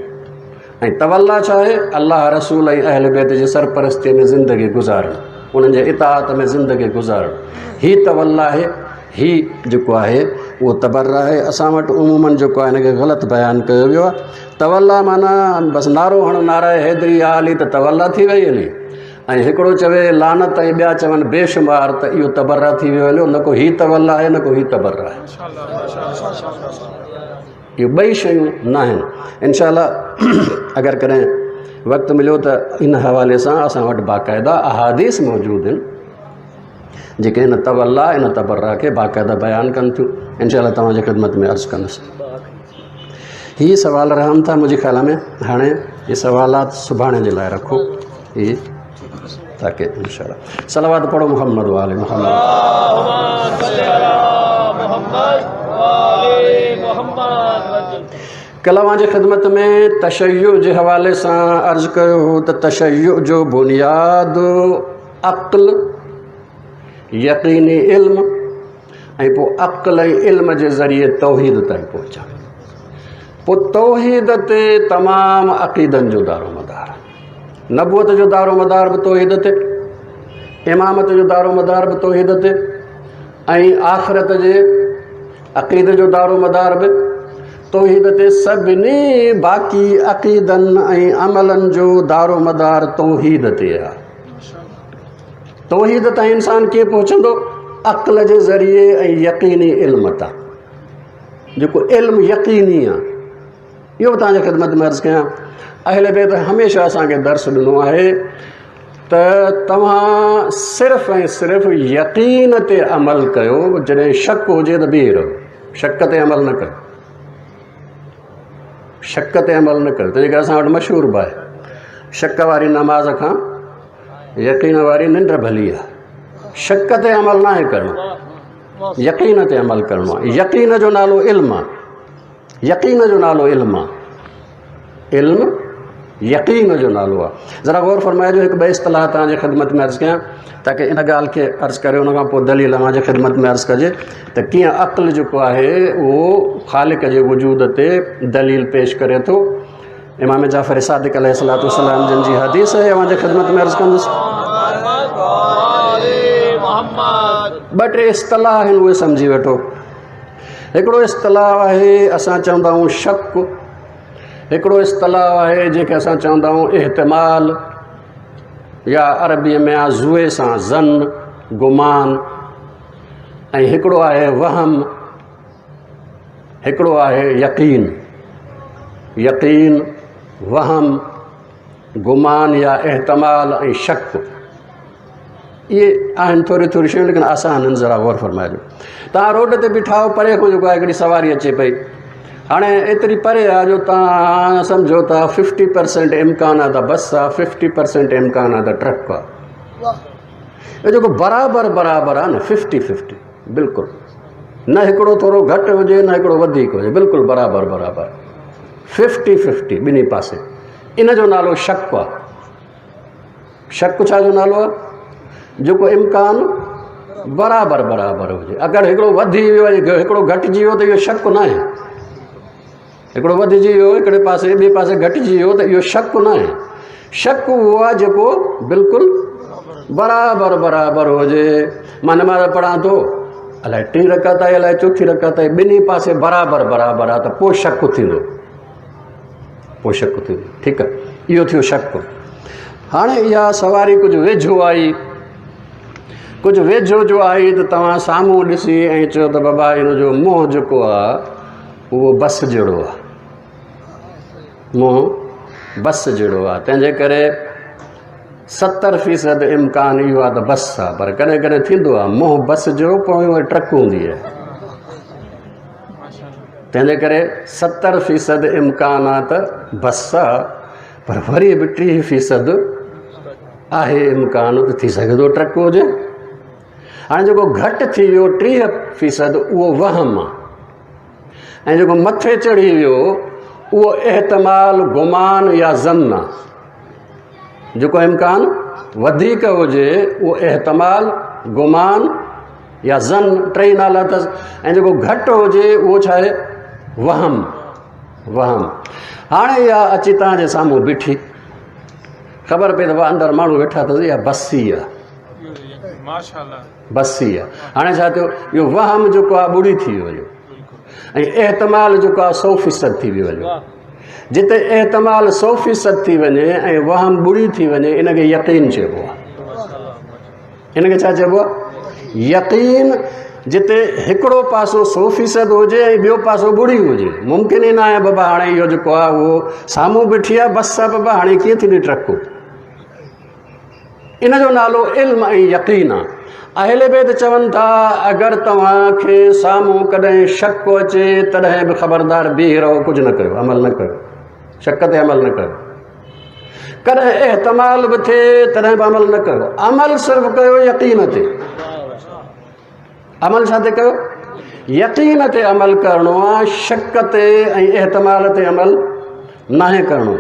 ऐं तवल्ला छा आहे? अल्लाह रसूल ऐं अहल बैत जे सरपरस्तीअ में ज़िंदगी गुज़ारणु, उन्हनि जे इताअत में ज़िंदगी गुज़ारणु, ही तवल्ला आहे। ही जेको आहे उहो तबर्रा आहे। असां वटि उमूमन जेको आहे हिनखे ग़लति बयानु कयो वियो आहे। तवल्ला माना बसि नारो हणो, नाराए हैदरी आ हली त तवल्ला थी वई हली, ऐं हिकिड़ो चवे लानत ऐं ॿिया चवनि बेशुमार त इहो तबर्रा थी वियो हलियो। न को ही तवल्ला आहे, न को ही तबर्रा आहे। इहो ॿई शयूं न आहिनि। इनशाअल्लाह अगरि कॾहिं वक़्तु मिलियो त इन हवाले सां असां वटि बाक़ाइदा अहादीस मौजूदु आहिनि जेके इन तवल्ला इन तबर्रा खे बाक़ाइदा बयानु कनि थियूं। इनशाअल्लाह तव्हांजे ख़िदमत में अर्ज़ु कंदुसि। हीअ सवाल रहनि था मुंहिंजे ख़्याल में। हाणे इहे सवालात सुभाणे जे लाइ रखो इहे, ताकी इनशाअल्लाह सलावत पढ़ो मोहम्मद वाले मोहम्मद। कल जे ख़िदमत में तशय्युअ जे हवाले सां अर्ज़ु कयो हो त तशय्युअ जो बुनियाद अक़्ल, यक़ीनी इल्म ऐं पोइ अक़्ल ऐं इल्म जे ज़रिए तौहीद ताईं पहुचणु। पोइ तौहीद ते तमामु अक़ीदनि जो दारो मदार, नबूअत जो दारो मदार बि तौहीद ते, इमामत जो दारो मदार बि तौहीद ते, ऐं आख़िरत जे अक़ीदे जो दारो मदार बि तौहीद ते। सभिनी बाक़ी अक़ीदनि ऐं अमलनि जो दारो मदार तौहीद ते आहे। तौहीद ताईं इंसान कीअं पहुचंदो? अक़्ल जे ज़रिए ऐं यक़ीनी इल्म तां। जेको इल्मु यक़ीनी आहे इहो तव्हांजे ख़िदमत में अर्ज़ु कयां। अहल बैत हमेशह असांखे दर्स ॾिनो आहे त तव्हां सिर्फ़ु ऐं सिर्फ़ु यक़ीन ते अमल कयो। जॾहिं शक हुजे त बीह रहो, शक ते अमल न कयो, शक ते अमल न कयो। तंहिंजे करे असां वटि मशहूरु बि आहे, शक वारी नमाज़ खां यक़ीन वारी निंड भली आहे। शक ते अमल न आहे करिणो, यक़ीन ते अमल करिणो आहे। यक़ीन जो नालो इल्मु आहे, यक़ीन जो नालो इल्मु आहे। इल्मु यक़ीन जो नालो आहे। ज़रा गौर फरमाइजो। हिकु ॿ इस्तलाह तव्हांजे ख़िदमत में अर्ज़ु कयां ताकी इन ॻाल्हि खे अर्ज़ु करे उन खां पोइ दलील तव्हांजे ख़िदमत में अर्ज़ु कजे त कीअं अक़्ल जेको आहे उहो ख़ालिक़ जे वजूद ते दलील पेश करे थो। इमाम जाफ़र सादिक़ अलैहिस्सलातु वस्सलाम जिन जी हदीस आहे तव्हांजे ख़िदमत में अर्ज़ु कंदुसि। ॿ टे इस्तलाह आहिनि उहे सम्झी वठो। हिकिड़ो इस्तलाह आहे असां चवंदा आहियूं शक, हिकिड़ो इस्तलाह आहे जंहिंखे असां चवंदा आहियूं इहतिमाल, या अरबीअ में आहे ज़ुए सां ज़न, गुमान, ऐं हिकिड़ो आहे वहम, हिकिड़ो आहे यकीन। यकीन, वहम, गुमान या इहतिमाल ऐं शक, इहे आहिनि थोरी थोरी शयूं लेकिन आसान आहिनि। ज़रा गौर फरमाइजो। तव्हां रोड ते बीठा आहियो, परे खां जेको आहे हिकिड़ी सवारी अचे पई, हाणे एतिरी परे आहे जो तव्हां सम्झो था 50% इम्कान आहे त बस आहे, 50% इम्कान आहे त ट्रक आहे। इहो जेको बराबरि बराबरि आहे न 50-50 बिल्कुलु, न हिकिड़ो थोरो घटि हुजे न हिकिड़ो वधीक हुजे, बिल्कुलु बराबरि बराबरि 50-50 ॿिन्ही पासे। इन जो नालो शक आहे। शक छा जो नालो आहे? जेको इम्कान बराबरि बराबरि हुजे। अगरि हिकिड़ो वधी वियो हिकिड़ो घटिजी वियो त इहो शक न आहे। हिकिड़ो वधिजी वियो हिकिड़े पासे ॿिए पासे घटिजी वियो त इहो शक न आहे। शक उहो आहे जेको बिल्कुलु बराबरि बराबरि हुजे। मां नमाज़ पढ़ां थो, अलाए 3 रकात आहे अलाए 4 रकात आहे, ॿिन्ही पासे बराबरि बराबरि आहे त पोइ शक थींदो, पोइ शक थींदो। ठीकु आहे, इहो थियो शक। हाणे इहा सवारी कुझु वेझो आई, कुझु वेझो जो आई त तव्हां साम्हूं ॾिसी ऐं चयो त बाबा इन जो मुंहुं जेको आहे उहो बस जहिड़ो आहे, मुंहुं बस जहिड़ो आहे। तंहिंजे करे 70% इम्कान इहो आहे त बस आहे, पर कॾहिं कॾहिं थींदो आहे मुंहुं बस जो, पोइ उहा ट्रक हूंदी आहे। तंहिंजे करे 70% इम्कान आहे त बस आहे, पर वरी बि 30% आहे इम्कान त थी सघे थो ट्रक हुजे। हाणे जेको घटि थी वियो 30% उहो वहम आहे, ऐं जेको मथे चढ़ी वियो उहो एहतमाल गुमान या ज़न आहे। जेको इम्कान वधीक हुजे उहो एहतमाल गुमान या ज़न, 3 नाला अथसि। ऐं जेको घटि हुजे उहो छा आहे? वहम, वहम। हाणे इहा अची तव्हांजे साम्हूं बीठी, ख़बर पई त अंदरि माण्हू वेठा अथसि, इहा बसी आहे, बसी आहे। हाणे छा थियो? इहो वहम जेको आहे ॿुड़ी थी वियो ऐं एहतमाल जेको आहे 100% थी वियो। जिते एहतमाल 100% थी वञे ऐं वहम ॿुड़ी थी वञे, इनखे यकीन चइबो आहे। इनखे छा चइबो आहे? यकीन। जिते हिकिड़ो पासो 100% हुजे ऐं ॿियो पासो ॿुड़ी हुजे, मुमकिन ई न आहे बाबा हाणे इहो जेको आहे उहो साम्हूं बीठी आहे बस आहे, बाबा हाणे कीअं थींदी ट्रक? इन जो नालो इल्म ऐं यकीन आहे। अहले बैत चवनि था अगरि तव्हांखे साम्हूं कॾहिं शक अचे तॾहिं बि ख़बरदार बीह रहो, कुझु न कयो, अमल न कयो, शक ते अमल न कयो। कॾहिं एहतमाल बि थिए तॾहिं बि अमल न कयो, अमल सिर्फ़ु कयो यकीन ते। अमल छा ते कयो? यकीन ते अमल करिणो आहे, शक ते ऐं एहतमाल ते अमल नाहे करिणो।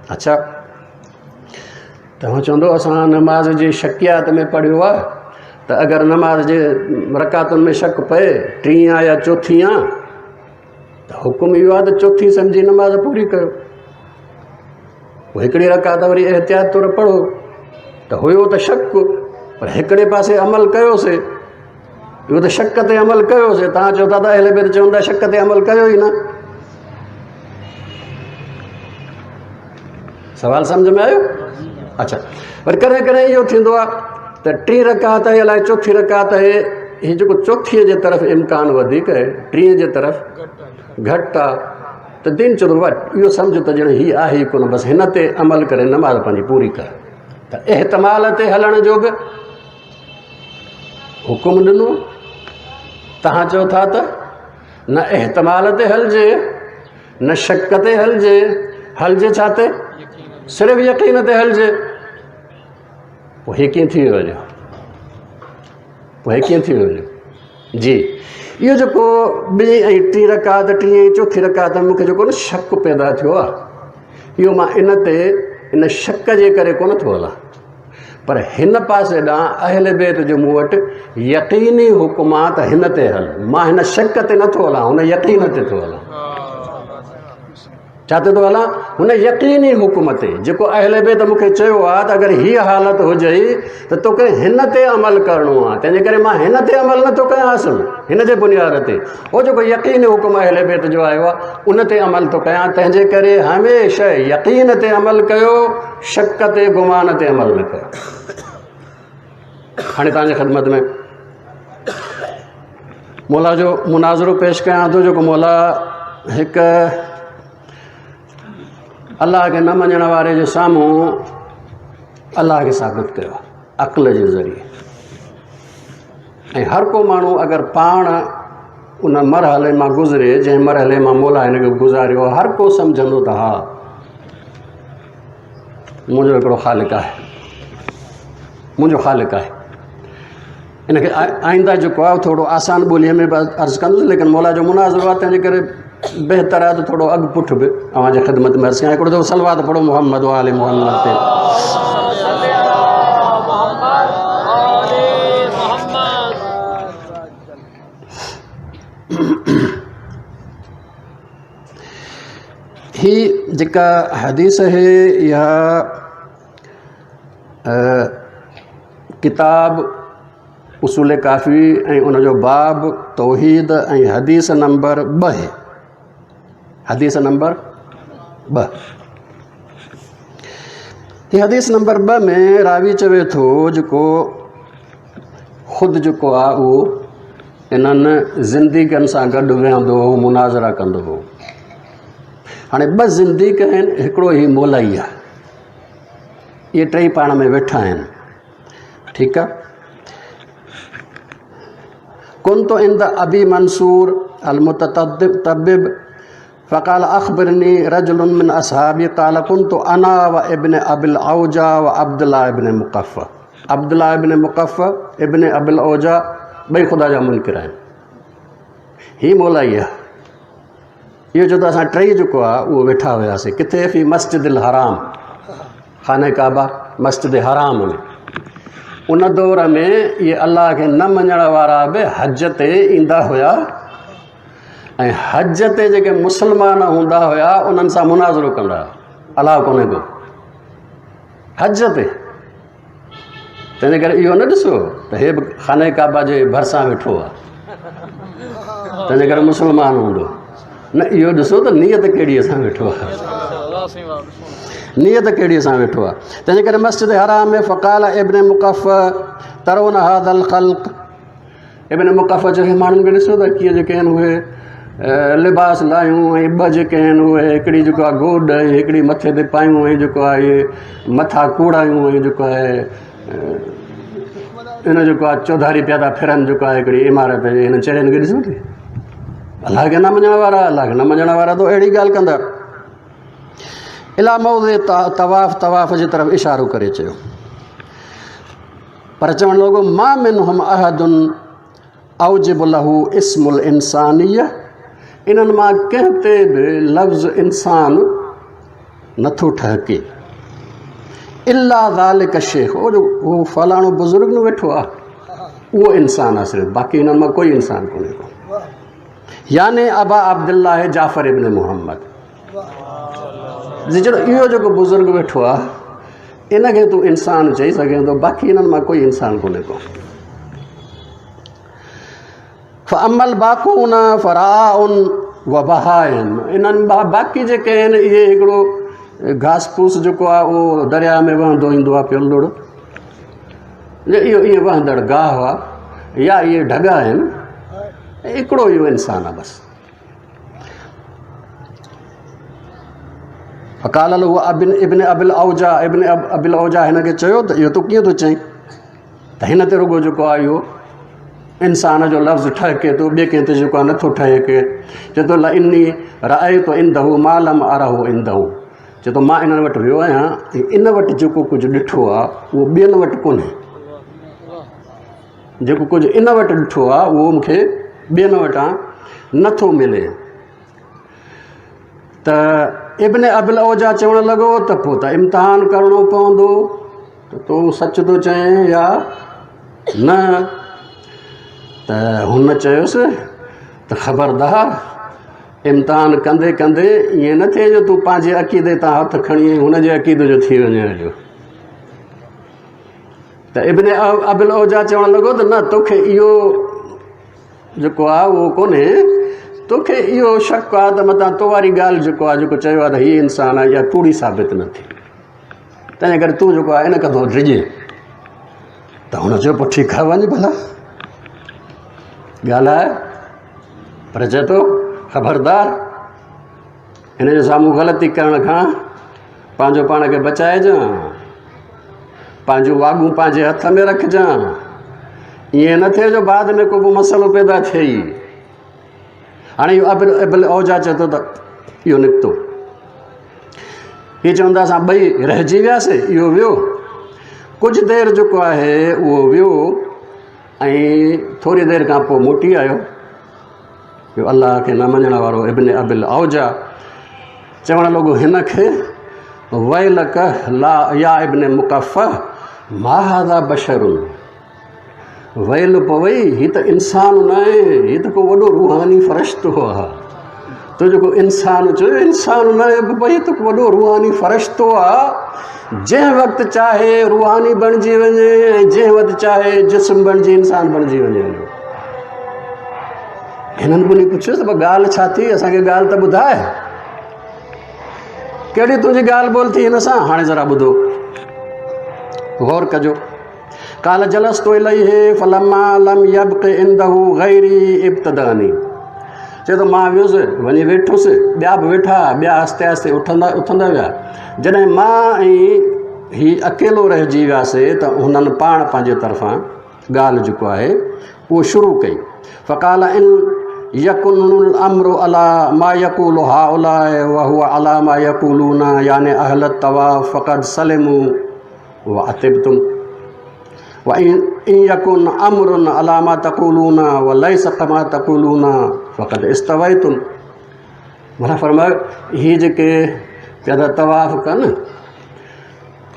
अच्छा, तव्हां चवंदो असां नमाज़ जी शकियात में पढ़ियो आहे त अगरि नमाज़ जे रकातुनि में शक पए 3 आहे या 4 आहे त हुकुम इहो आहे त 4 सम्झी नमाज़ पूरी कयो। पोइ हिकिड़ी रकात वरी एहतियात तौरु पढ़ो त हुयो त शक, पर हिकिड़े पासे अमल कयोसीं, इहो त शक ते अमल कयोसीं। तव्हां चओ था त अहले बैत चवंदा शक ते अमल कयो ई न। सवाल सम्झ में आयो? अच्छा, पर कॾहिं कॾहिं इहो थींदो आहे त 3 रकात आहे अलाए 4 रकात आहे, हीअ जेको 4 जे तरफ़ इम्कान वधीक आहे, 3 जे तरफ़ घटि आहे, त दिन चवंदो वटि इहो सम्झ त ॼण हीअ आहे ई कोन, बसि हिन ते अमल करे नमाज़ पंहिंजी पूरी कर। त एहतमाल ते हलण जो बि हुकुम ॾिनो। तव्हां चओ था त न एहतमाल ते हलिजे न शक ते हलिजे, हलिजे छा ते? सिर्फ़ु यकीन ते हलिजे। पोइ हीअ कीअं थी वियो वञे? पोइ हीअ कीअं थी वियो वञे? जी, इहो जेको 2 ऐं 3 रकात 3 ऐं 4 रकात मूंखे जेको न शक पैदा थियो आहे, इहो मां इन शक जे करे कोन थो हलां, पर हिन पासे ॾांहुं अहले बैत जो मूं वटि यकीनी हुकुम आहे त हिन ते हल। मां हिन शक ते नथो हलां, हुन यकीन ते थो हलां। छा ते थो हलां? हुन यकीनी हुकुम ते, जेको अहले बैत मूंखे चयो आहे त अगरि हीअ हालत हुजे त तोखे हिन ते अमल करिणो आहे। तंहिंजे करे मां हिन ते अमल नथो कयां, असल हिन जे बुनियाद ते। उहो जेको यकीनी हुकुम अहले बैत जो आयो आहे उन ते अमल थो कयां। तंहिंजे करे हमेशह यकीन ते अमल कयो, शक ते गुमान ते अमल न कयो। हाणे तव्हांजे ख़िदमत में मौला जो मुनाज़रो पेश कयां थो, जेको मौला हिकु अलाह खे न मञण वारे जे साम्हूं अलाह खे साबित कयो आहे अक़ल जे ज़रिए। ऐं हर को माण्हू अगरि पाण उन मरहले मां गुज़रे जंहिं मरहले मां मौला हिनखे गुज़ारियो। हर को सम्झंदो त हा मुंहिंजो हिकिड़ो ख़ालिक आहे, मुंहिंजो ख़ालिक आहे। इनखे आईंदा जेको आहे थोरो आसान ॿोलीअ में बि अर्ज़ु कंदुसि, लेकिन मौला जो मुनाज़िरो आहे, तंहिंजे करे बहितर आहे त थोरो अॻु पुठि बि तव्हांजे ख़िदमत में अर्ज़ु कयां। हिकिड़ो दफ़ो सलवात पढ़ो मोहम्मद व आले मोहम्मद ते। ही जेका हदीस है इहा किताब उसूल काफ़ी ऐं उनजो बाब तौहीद ऐं हदीस नंबर 2 है। हदीस नंबर 2 ही हदीस नंबर 2 में रावी चवे थो जेको ख़ुदि जेको आहे उहो इन्हनि ज़िंदगीनि सां गॾु वेहंदो हो, मुनाज़रा कंदो हो। हाणे 2 ज़िंदगी आहिनि, हिकिड़ो ई मौलाई आहे, इहे टई पाण में वेठा आहिनि। ठीकु आहे। कुंतु इंद अबी मंसूर अल मुततब्बिब फ़क़ाल अख़बिरनी रजुलुन मिन असहाबी क़ाल कुंतु अना व इब्न अबिल औजा व अब्दुल्लाह इब्न मुक़फ़। अब्दुल्लाह इब्न मुक़फ़ इब्न अबिल औजा ॿई ख़ुदा जा मुनकिर आहिनि। ही मौलाई आहे। इहो जो त असां टई जेको आहे उहो वेठा हुयासीं किथे फ़ी मस्जिदिल हराम, खाने काबा मस्जिद हराम में। उन दौर में इहे अलाह खे न मञण वारा बि हज ते ईंदा हुया ऐं हज ते जेके मुस्लमान हूंदा हुया उन्हनि सां मुनाज़रो कंदा। अलाह कोन्हे को हज ते, तंहिंजे करे इहो न ॾिसो त हे बि खाने काबा जे भरिसां वेठो आहे तंहिंजे करे मुस्लमान हूंदो, न इहो ॾिसो त नियत कहिड़ी असां वेठो आहे, नियत कहिड़ी असां वेठो आहे। तंहिंजे करे मस्जिद हराम में फ़क़ाल इब्न मुक़फ़ तरोन हादल ख़ल्क़। इब्न मुक़फ़ जो माण्हुनि खे ॾिसो त कीअं जेके आहिनि उहे लिबास लायूं ऐं 2 जेके आहिनि उहे हिकिड़ी जेको आहे गोॾ ऐं हिकिड़ी मथे ते पायूं ऐं जेको आहे इहे मथा कूड़ायूं ऐं जेको आहे इन जेको आहे चौधारी पिया था फिरनि जेको आहे हिकिड़ी इमारत हिन चढ़नि खे ॾिसो थी। अलाह खे न मञण वारा, अलाह खे न मञण वारा त अहिड़ी ॻाल्हि कंदा। इला मौज़े तवाफ़ जी तरफ़ इशारो करे चयो, पर चवणु लॻो मा मिनहुम अहदुन औजिबु लहू इस्मुल इंसानिय। इन्हनि मां कंहिं ते बि लफ़्ज़ इंसान नथो ठहके। इल्ला ज़ालिक शेख, उहो फलाणो बुज़ुर्ग न वेठो आहे उहो इंसान आहे सिर्फ़ु, बाक़ी इन्हनि मां कोई इंसान कोन्हे को। याने अबा अब्दुल्लाह जाफ़र इब्न मुहम्मद। जहिड़ो इहो जेको बुज़ुर्ग वेठो आहे इनखे तूं इंसान चई सघे थो, बाक़ी इन्हनि मां कोई इंसान कोन्हे को। फ़अमल बाक़ून फ़राउन व बहाइम। इन्हनि बाक़ी जेके आहिनि इहे हिकिड़ो घास फूस जेको आहे उहो दरिया में वहंदो ईंदो आहे पियो लुड़, इहो ईअं वहंदड़ गाह आहे या इहे ढगा आहिनि, हिकिड़ो इहो इंसान आहे बसि। फ़क़ाल लहू इब्न अबिल औजा। इब्न अबिल औजा हिनखे चयो त इहो तूं कीअं थो चईं त हिन ते रुॻो जेको आहे इहो इंसान जो लफ़्ज़ ठहके थो, ॿिए कंहिं ते जेको आहे नथो ठहके। चए थो ल इनी राय तो इंदहू मालम अरहू इंदहू। चए थो मां इन्हनि वटि वियो आहियां ऐं इन वटि जेको कुझु ॾिठो आहे उहो ॿियनि वटि कोन्हे, जेको कुझु इन वटि ॾिठो आहे उहो मूंखे ॿियनि वटां नथो मिले। त इब्न अबिल औजा चवणु लॻो त पोइ त इम्तिहान करिणो पवंदो त तूं सच थो चएं या न। त हुन चयोसि त ख़बरदार इम्तिहान कंदे कंदे ईअं न थिए जो तूं पंहिंजे अक़ीदे तां हथु खणी हुनजे अक़ीदे जो थी वञे जो। त इब्न अबिल औजा चवणु लॻो त न तोखे इहो जेको आहे उहो कोन्हे, तोखे इहो शक आहे त मतां तो वारी ॻाल्हि जेको आहे जेको चयो आहे त हीअ इंसान आहे इहा कूड़ी साबित न थी, तंहिंजे करे तूं जेको आहे इन कंदो डिॼे। त हुन चयो पोइ ठीकु आहे वञ भला ॻाल्हाए, पर चए थो ख़बरदार हिन जे साम्हूं ग़लती करण खां पंहिंजो पाण खे बचाइजांइ, पंहिंजूं वाॻूं पंहिंजे हथ में रखिजांइ, ईअं न थिए जो बाद में को बि मसइलो पैदा थिए हाणे इहो अबिल औजा चए थो त इहो निकितो। हीअ चवंदा असां ॿई रहिजी वियासीं, इहो वियो कुझु देरि जेको आहे उहो वियो ऐं थोरी देरि खां पोइ मोटी आयो। इहो अलाह खे न मञण वारो इब्न अबिल औजा चवणु लॻो हिन खे वैलक ला या इब्न मुकफ़ मा हाज़ा बशरुन, वैल पवई हीअ त इंसानु न आहे, हीअ त को वॾो रूहानी फ़रिश्तो आहे। तो जेको इंसानु चयो इंसानु न आहे भई त वॾो रूहानी फ़रिश्तो आहे, जंहिं वक़्तु चाहे रूहानी बणिजी वञे ऐं जंहिं वक़्तु चाहे जिस्म बणिजी इंसानु बणिजी वञे। हिननि ॿिन्ही पुछियोसि त ॻाल्हि छा थी, असांखे ॻाल्हि त ॿुधाए, कहिड़ी तुंहिंजी ॻाल्हि ॿोल थी हिन सां, हाणे ज़रा ॿुधो गौर कजो। काल जलस्तु इलैहि फलम्मा लम यब्क़ इंदहु गैरी इब्तदानी, चए थो मां वियुसि वञी वेठुसि, ॿिया बि वेठा, ॿिया आहिस्ते आहिस्ते उथंदा विया। जॾहिं मां ऐं हीउ अकेलो रहिजी वियासीं त हुननि पाण पंहिंजे तरफ़ां ॻाल्हि जेको आहे उहो शुरू कई। फ़क़ाल इन यकुनुल अम्रु अला मा यक़ूलु हाउलाए व हुवा अला मा यक़ूलूना यानी अहल तवाफ़ फ़क़द सलिमू व अतिबतुम व इन यकुन अम्रुन अला मा तक़ूलूना व लैस कमा तक़ूलूना फ़क़द इस्तवैतुम। माना फरमायो हीअ जेके पिया था तवाफ़ कनि,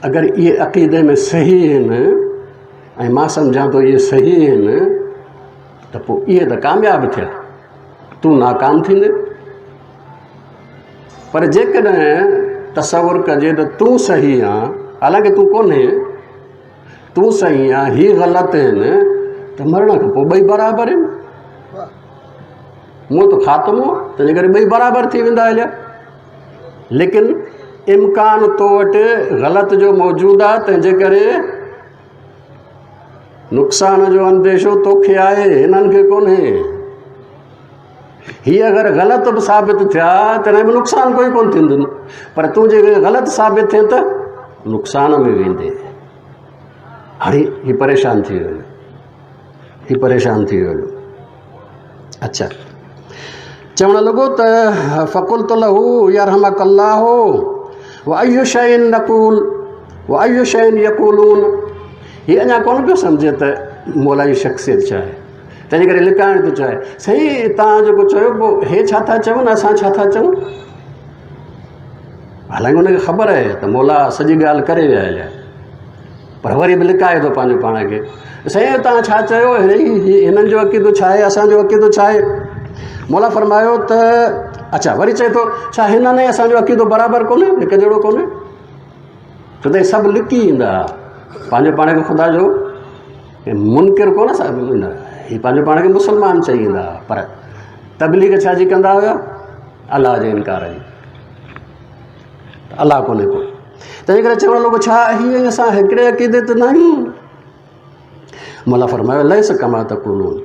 अगरि इहे अक़ीदे में सही आहिनि ऐं मां सम्झां थो इहे सही आहिनि त पोइ इहे त कामयाबु थिया, तूं नाकाम थींदे। पर जेकॾहिं तसवुरु कजे त तूं सही आहे, हालांकि तूं कोन्हे, तूं सही आहे हीअ ग़लति आहिनि, त मरण खां पोइ ॿई बराबरि आहिनि, मूं त ख़ात्मो आहे, तंहिंजे करे ॿई बराबरि थी वेंदा हलिया। लेकिन इम्कान तो वटि ग़लति जो मौजूदु आहे, तंहिंजे करे नुक़सान जो अंदेशो तोखे आहे, हिननि खे कोन्हे। हीअ अगरि ग़लति बि साबित थिया तॾहिं बि नुक़सानु कोई कोन थींदुनि, पर तूं जेके ग़लति साबित थिए त नुक़सान में वेंदे। हाणे हीअ परेशान थी वियो, हीअ परेशान थी वियो। अच्छा, चवणु लॻो त फ़क़ुल्तु लहू यरहमकल्लाहु व अय्यु शैइन नक़ूल व अय्यु शैइन यक़ूलून। हीअ अञा कोन पियो सम्झे त मौला जी शख़्सियत छा आहे, तंहिंजे करे लिकाइण थो चाहे। सही तव्हां जेको चयो पोइ हे छा था चवनि, असां छा था चऊं। हालांकि हुनखे ख़बर आहे त मौला सॼी ॻाल्हि करे विया हलिया, पर वरी बि लिकाए थो पंहिंजो पाण खे। सही तव्हां छा चयो, हिननि जो अक़ीदो छा आहे, असांजो अक़ीदो छा आहे। मौला फरमायो त अच्छा, वरी चए थो छा हिननि असांजो अक़ीदो बराबरि कोन्हे, हिकु जहिड़ो कोन्हे, छो त सभु लिकी ईंदा पंहिंजो पाण खे ख़ुदा जो मुनकिर कोन, हीअ पंहिंजो पाण खे मुस्लमान चई ईंदा, पर तबलीग छाजी कंदा हुआ, अलाह जे इनकार जी, अलाह कोन्हे को। तंहिंजे करे चवणु लॻो छा हीअं असां हिकिड़े अक़ीदे ते न आहियूं। मौला फरमायो लैस कमा तक़ूलून,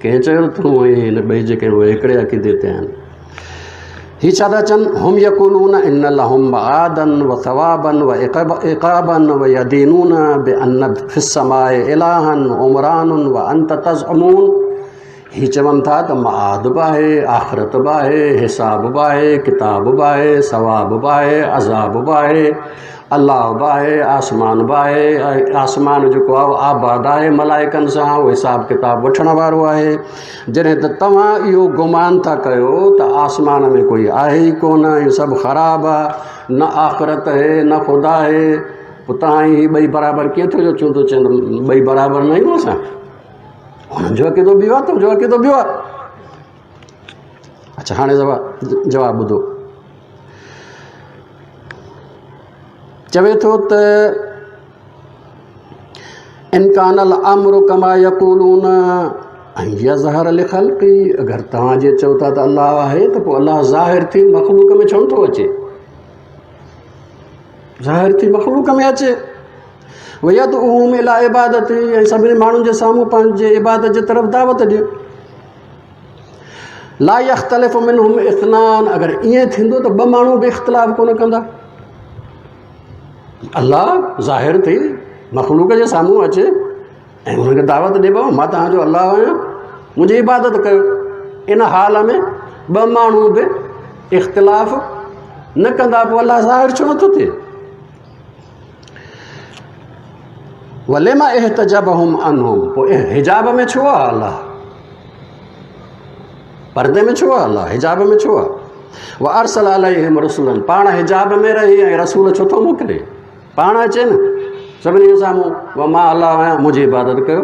कंहिं चयो तूं हिन ॿई जेके उहे हिकिड़े अक़ीदे ते आहिनि। हीअ छा था चवनि, हुम यक़ूलून इन लहुम आदन व सवाबन व इक़ाबन व यदीनून बिअन्न फिस्समाए इलाहन उमरानुन व अंत तज़अमून। हीअ चवनि था त मआद बि आहे, आख़िरत बि आहे, हिसाब बि आहे, किताब बि आहे, सवाब बि आहे, अज़ाब बि आहे, अलाह बि आहे, आसमान बि आहे, आसमान जेको आहे उहो आबाद आहे मलाइकनि सां, उहो हिसाब किताब वठण वारो आहे। जॾहिं त तव्हां इहो गुमान था कयो त आसमान में कोई आहे ई कोन, इहो सभु ख़राबु आहे, न आख़िरत आहे न ख़ुदा आहे, पोइ तव्हां ई ॿई बराबरि कीअं थियो जो चूं थो चवंदुमि ॿई बराबरि न आहियूं असां। हुननि जो अक़ीदो ॿियो आहे, तुंहिंजो अक़ीदो ॿियो आहे। अच्छा, हाणे जवाबु ॿुधो। चवे थो त इनकानल अम्रु कमा यक़ूलून ऐं यज़हर लिखल्क़ी, अगरि तव्हां जे चओ था त अलाह आहे त पोइ अलाह ज़ाहिर थी मख़लूक़ में छो नथो अचे, ज़ाहिर थी मख़लूक़ में अचे। वयदऊहुम इला इबादत, ऐं सभिनी माण्हुनि जे साम्हूं पंहिंजे इबादत जे तरफ़ दावत ॾियो। ला यख़्तलिफ़ु मिनहुम इस्नान, अगरि ईअं थींदो त ॿ माण्हू बि इख़्तिलाफ़ कोन कंदा। अलाह ज़ाहिर थी मख़लूक़ जे साम्हूं अचे ऐं हुनखे दावत ॾिबो, मां तव्हांजो अलाह आहियां, मुंहिंजी इबादत कयो। इन हाल में ॿ माण्हू बि इख़्तिलाफ़ न कंदा पोइ अलाह ज़ाहिर छो नथो थिए? वलेमा इहतजबहुम अनहुम, पोइ हिजाब में छो आहे अलाह? पर्दे में छो आहे अलाह? हिजाब में छो आहे? व अरसल अलैहिम रसूलन, पाण हिजाब में रही ऐं रसूल छो थो मोकिले? पाण अचे न सभिनी जे साम्हूं, व मां अलाह आहियां, मुंहिंजी इबादत कयो।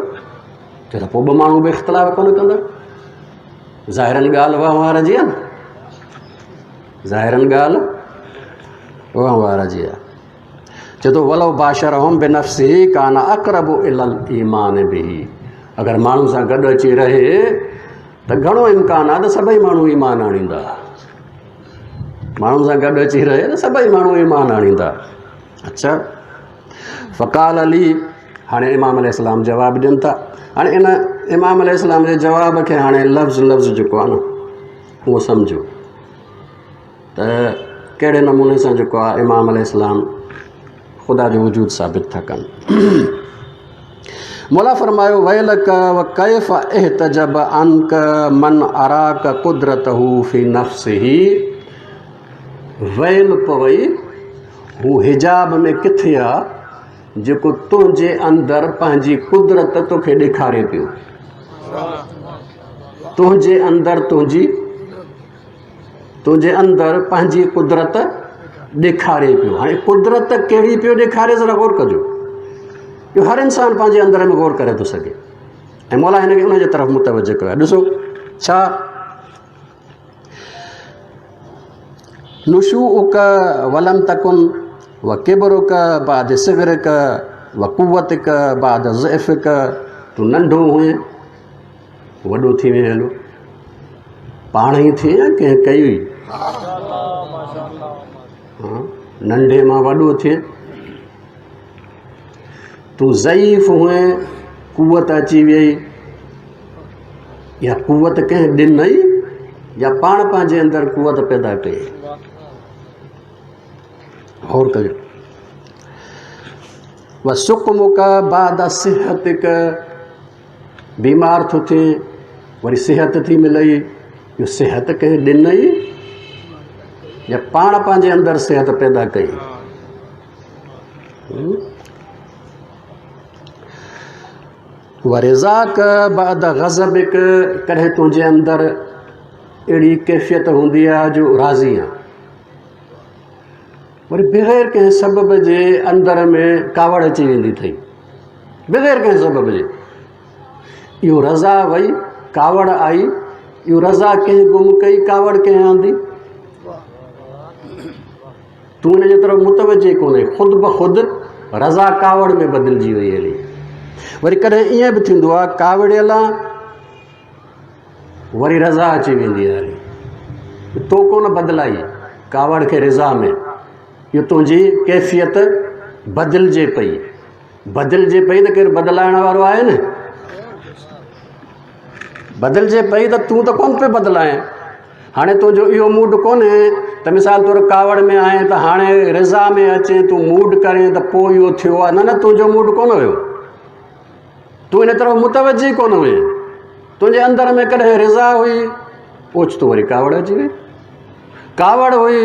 चए त पोइ ॿ माण्हू बि इख़्तिलाफ़ कोन कंदा? ज़ाहिरनि ॻाल्हि वहिंवार जी आहे न, ज़ाहिरनि ॻाल्हि वहिंवार जी आहे। चए थो वलो बाशरहुम बिनफ्सिही कान अक़रबु इलल ईमान बिही, अगरि माण्हू सां गॾु अची रहे त घणो इम्कान आहे त सभई माण्हू ईमान आणींदा। माण्हू सां गॾु अची रहे त सभई माण्हू ईमान आणींदा। अच्छा, फ़क़ाल अली, हाणे इमाम अलैहिस्सलाम जवाबु ॾियनि था। हाणे इन इमाम अलैहिस्सलाम जे जवाब खे हाणे लफ़्ज़ लफ़्ज़ जेको आहे न उहो सम्झो त कहिड़े नमूने सां जेको आहे इमाम अलैहिस्सलाम ख़ुदा जो वजूद साबित था कनि। मौला फरमायो वैलक व कैफ़ इहतजब अनक मन अराक कुदरतहू फी नफ्सिही, वैल पवई हू हिजाब में किथे आहे जेको तुंहिंजे अंदरि पंहिंजी कुदरत तोखे ॾेखारे पियो। तुंहिंजे अंदरि तुंहिंजे अंदरि पंहिंजी कुदरत ॾेखारे पियो। हाणे कुदरत कहिड़ी पियो ॾेखारे ज़रा गौर कजो। इहो हर इंसानु पंहिंजे अंदर में गौर करे थो सघे ऐं मौला हिनखे उनजे तरफ़ मुतवजह कयो आहे। ॾिसो छा नुशूउक वलम तकुन व किबरुक बाद सिगरक व कुव्वतिक बाद ज़इफ़िक, तूं नंढो हुए वॾो थी वियो। हलो पाण ई थिए या कंहिं कई हुई? नंढे मां वॾो थिए। तूं ज़ईफ़ हुए कुवत अची वई, या कुवत कंहिं ॾिनई या पाण पंहिंजे अंदरि कुवत पैदा कई? और कजो। व सुक़मुक बाद सिहतिक, बीमार थो थिए वरी सिहत थी मिलई, इहो सिहत कंहिं ॾिनई या पाण पंहिंजे अंदरि सिहत पैदा कई? वरिज़ाक बाद ग़ज़बिक, कॾहिं तुंहिंजे अंदरि अहिड़ी कैफ़ियत हूंदी आहे जो राज़ी आहे, वरी बग़ैर कंहिं सबब जे अंदर में कावड़ अची वेंदी अथई, बग़ैर कंहिं सबब जे। इहो रज़ा वई, कावड़ आई, इहो रज़ा कंहिं गुम कई, कावड़ कंहिं आंदी? तूं हिन जे तरफ़ मुतवजे कोन्हे, ख़ुदि ब ख़ुदि रज़ा कावड़ में बदिलजी वई हली। वरी कॾहिं ईअं बि थींदो आहे कावड़ियल वरी रज़ा अची वेंदी आहे हली, तो कोन बदिलाई कावड़ खे रज़ा में। इहो तुंहिंजी कैफ़ियत बदिलजे पई त केरु बदिलाइण वारो आहे न? बदिलजे पई त तूं त कोन पियो बदिलाए। हाणे तुंहिंजो इहो मूड कोन्हे त मिसाल तौरु कावड़ में आहे त हाणे रज़ा में अचे तूं मूड करें त पोइ इहो थियो आहे। न तुंहिंजो मूड कोन हुयो, तूं हिन तरफ़ मुतवजी कोन हुए। तुंहिंजे अंदर में कॾहिं रज़ा हुई, ओचितो वरी कावड़ अची वई, कावड़ हुई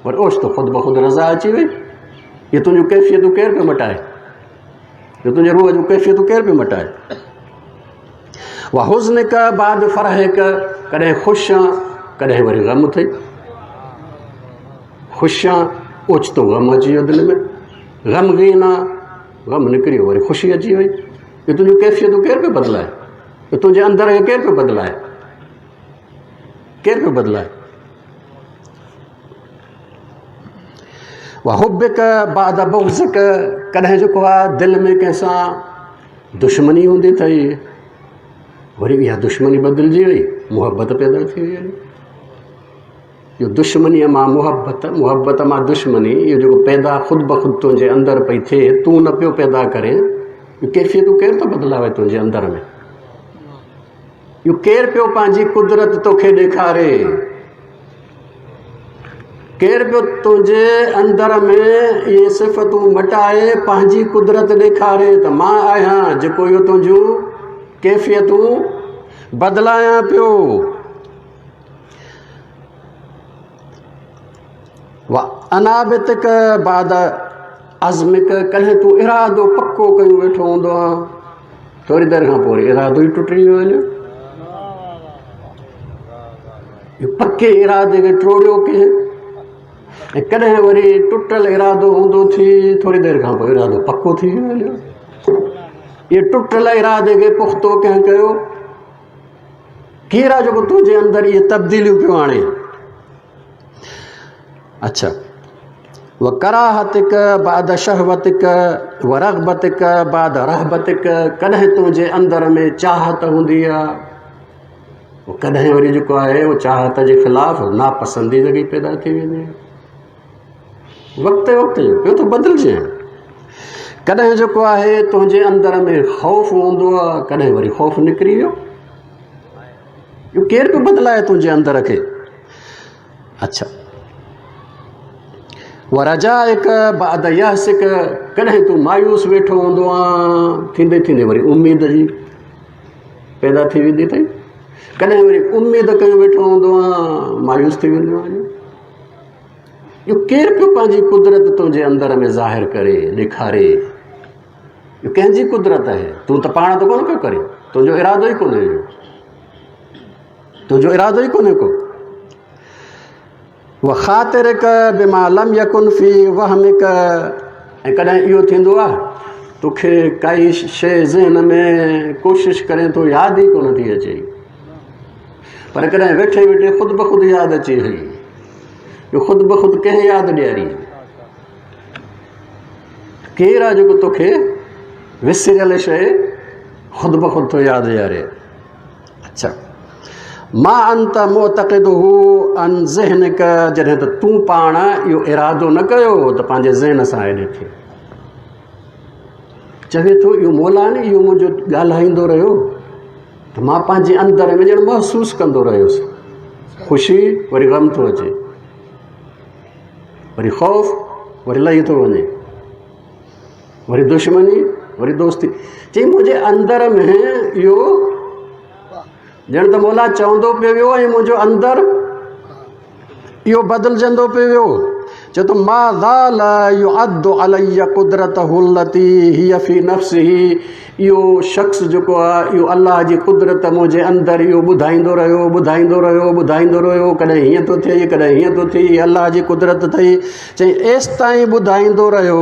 वरी ओचितो ख़ुदि ब ख़ुदि रज़ा अची वई। इहे तुंहिंजूं कैफ़ियतूं केरु पियो मटाए? इहे तुंहिंजे रूह जूं कैफ़ियतूं केरु पियो मटाए? वा हुज़्निक बाद फ़रहिक, कॾहिं ख़ुशि आहे कॾहिं वरी ग़म अथई। ख़ुशि आहे ओचितो ग़म अची वियो दिलि में, ग़मगीन आहे ग़म निकिरी वियो वरी ख़ुशी अची वई। इहे तुंहिंजूं कैफ़ियतूं केरु पियो बदिलाए? इहे तुंहिंजे अंदर खे केरु पियो बदिलाए? केरु पियो बदिलाए? वा हुब्बिक बाद बुग़्ज़िक, कॾहिं जेको आहे दिलि में कंहिंसां दुश्मनी हूंदी अथई, वरी इहा दुश्मनी बदिलजी वई, मुहबत पैदा थी वई। इहो दुश्मनीअ मां मुहबत, मुहबत मां दुश्मनी, इहो जेको पैदा ख़ुदि ब ख़ुदि तुंहिंजे अंदरि पई थिए, तूं न पियो पैदा करे। इहो कैफ़ियतूं केरु थो बदिलावे तुंहिंजे अंदर में? इहो केरु पियो पंहिंजी कुदरत तोखे ॾेखारे? केरु पियो तुंहिंजे अंदर में इहे सिफ़तूं मटाए पंहिंजी कुदरत ॾेखारे त मां आहियां जेको इहो तुंहिंजूं कैफ़ियतूं बदलायां पियो। व अनाबितिक बाद अज़मिक, कॾहिं तूं इरादो पको कयो वेठो हूंदो आहे, थोरी देरि खां पोइ इरादो ई टुटी वञे। पके इरादे खे टोड़ियो कंहिं, ऐं कॾहिं वरी टुटल इरादो हूंदो थी, थोरी देरि खां पोइ इरादो पको थी वञे। इहे टुटल इरादे खे पुख़्तो कंहिं कयो, केरु आहे जेको तुंहिंजे अंदरि इहे तब्दीलियूं पियो आणे। अच्छा, व कराहतिक बाद शहवतिक व रग़बतिक बाद रहबतिक, कॾहिं तुंहिंजे अंदर में चाहत हूंदी आहे, कॾहिं वरी जेको आहे उहो चाहत जे ख़िलाफ़ नापसंदीदगी पैदा थी वेंदी आहे। वक़्त वक़्त जो पियो थो बदिलजे। कॾहिं जेको आहे तुंहिंजे अंदर में ख़ौफ़ हूंदो आहे, कॾहिं वरी ख़ौफ़ निकिरी वियो। इहो केरु पियो बदिलाए तुंहिंजे अंदर खे। अच्छा, व रजाइक बाद यहसिक, कॾहिं तूं मायूस वेठो हूंदो आहे, थींदे थींदे वरी उमेद जी पैदा थी वेंदी अथई। कॾहिं वरी उमेद कयो वेठो हूंदो आहे, मायूस थी वेंदो आहे। इहो केरु पियो पंहिंजी कुदरत तुंहिंजे अंदर में ज़ाहिर करे ॾेखारे। इहो कंहिंजी कुदरत आहे, तूं त पाण त कोन पियो करे, तुंहिंजो इरादो ई कोन्हे, तुंहिंजो इरादो ई कोन्हे को। व ख़ातिरिक बिमा लम यकुन फी वहमिक, ऐं कॾहिं इहो थींदो आहे तोखे काई शइ ज़हन में कोशिशि करे थो यादि ई कोन थी अचे, पर कॾहिं वेठे वेठे ख़ुदि ब ख़ुदि यादि अचे हई। इहो ख़ुदि ब ख़ुदि कंहिं यादि ॾियारी, केरु आहे जेको तोखे विसरियल शइ ख़ुदि ब ख़ुदि थो यादि ॾियारे। अच्छा, मा अंत मोतक़िदहू अन ज़हनिक, जॾहिं त तूं पाण इहो इरादो न कयो त पंहिंजे ज़हन सां हेॾे थे। चवे थो इहो मौलानी इहो मुंहिंजो ॻाल्हाईंदो रहियो त मां पंहिंजे अंदर में ॼण महसूसु कंदो रहियुसि, ख़ुशी वरी ग़म थो अचे, वरी ख़ौफ़ वरी लही थो वञे, वरी दुश्मनी वरी दोस्ती। चई मुंहिंजे अंदर में इहो ॼण त मौला चवंदो पियो वियो ऐं मुंहिंजो अंदरि इहो बदिलजंदो पियो वियो। चए थो मा ज़ाल युअद्दु अलैया कुदरतहु लती हिय फी नफ्सिही, इहो शख़्स जेको आहे इहो अल्लाह जी कुदरत मुंहिंजे अंदरि इहो ॿुधाईंदो रहियो ॿुधाईंदो रहियो ॿुधाईंदो रहियो, कॾहिं हीअं थो थिए कॾहिं हीअं थो थिए, अल्लाह जी कुदरत अथई। चई एसि ताईं ॿुधाईंदो रहियो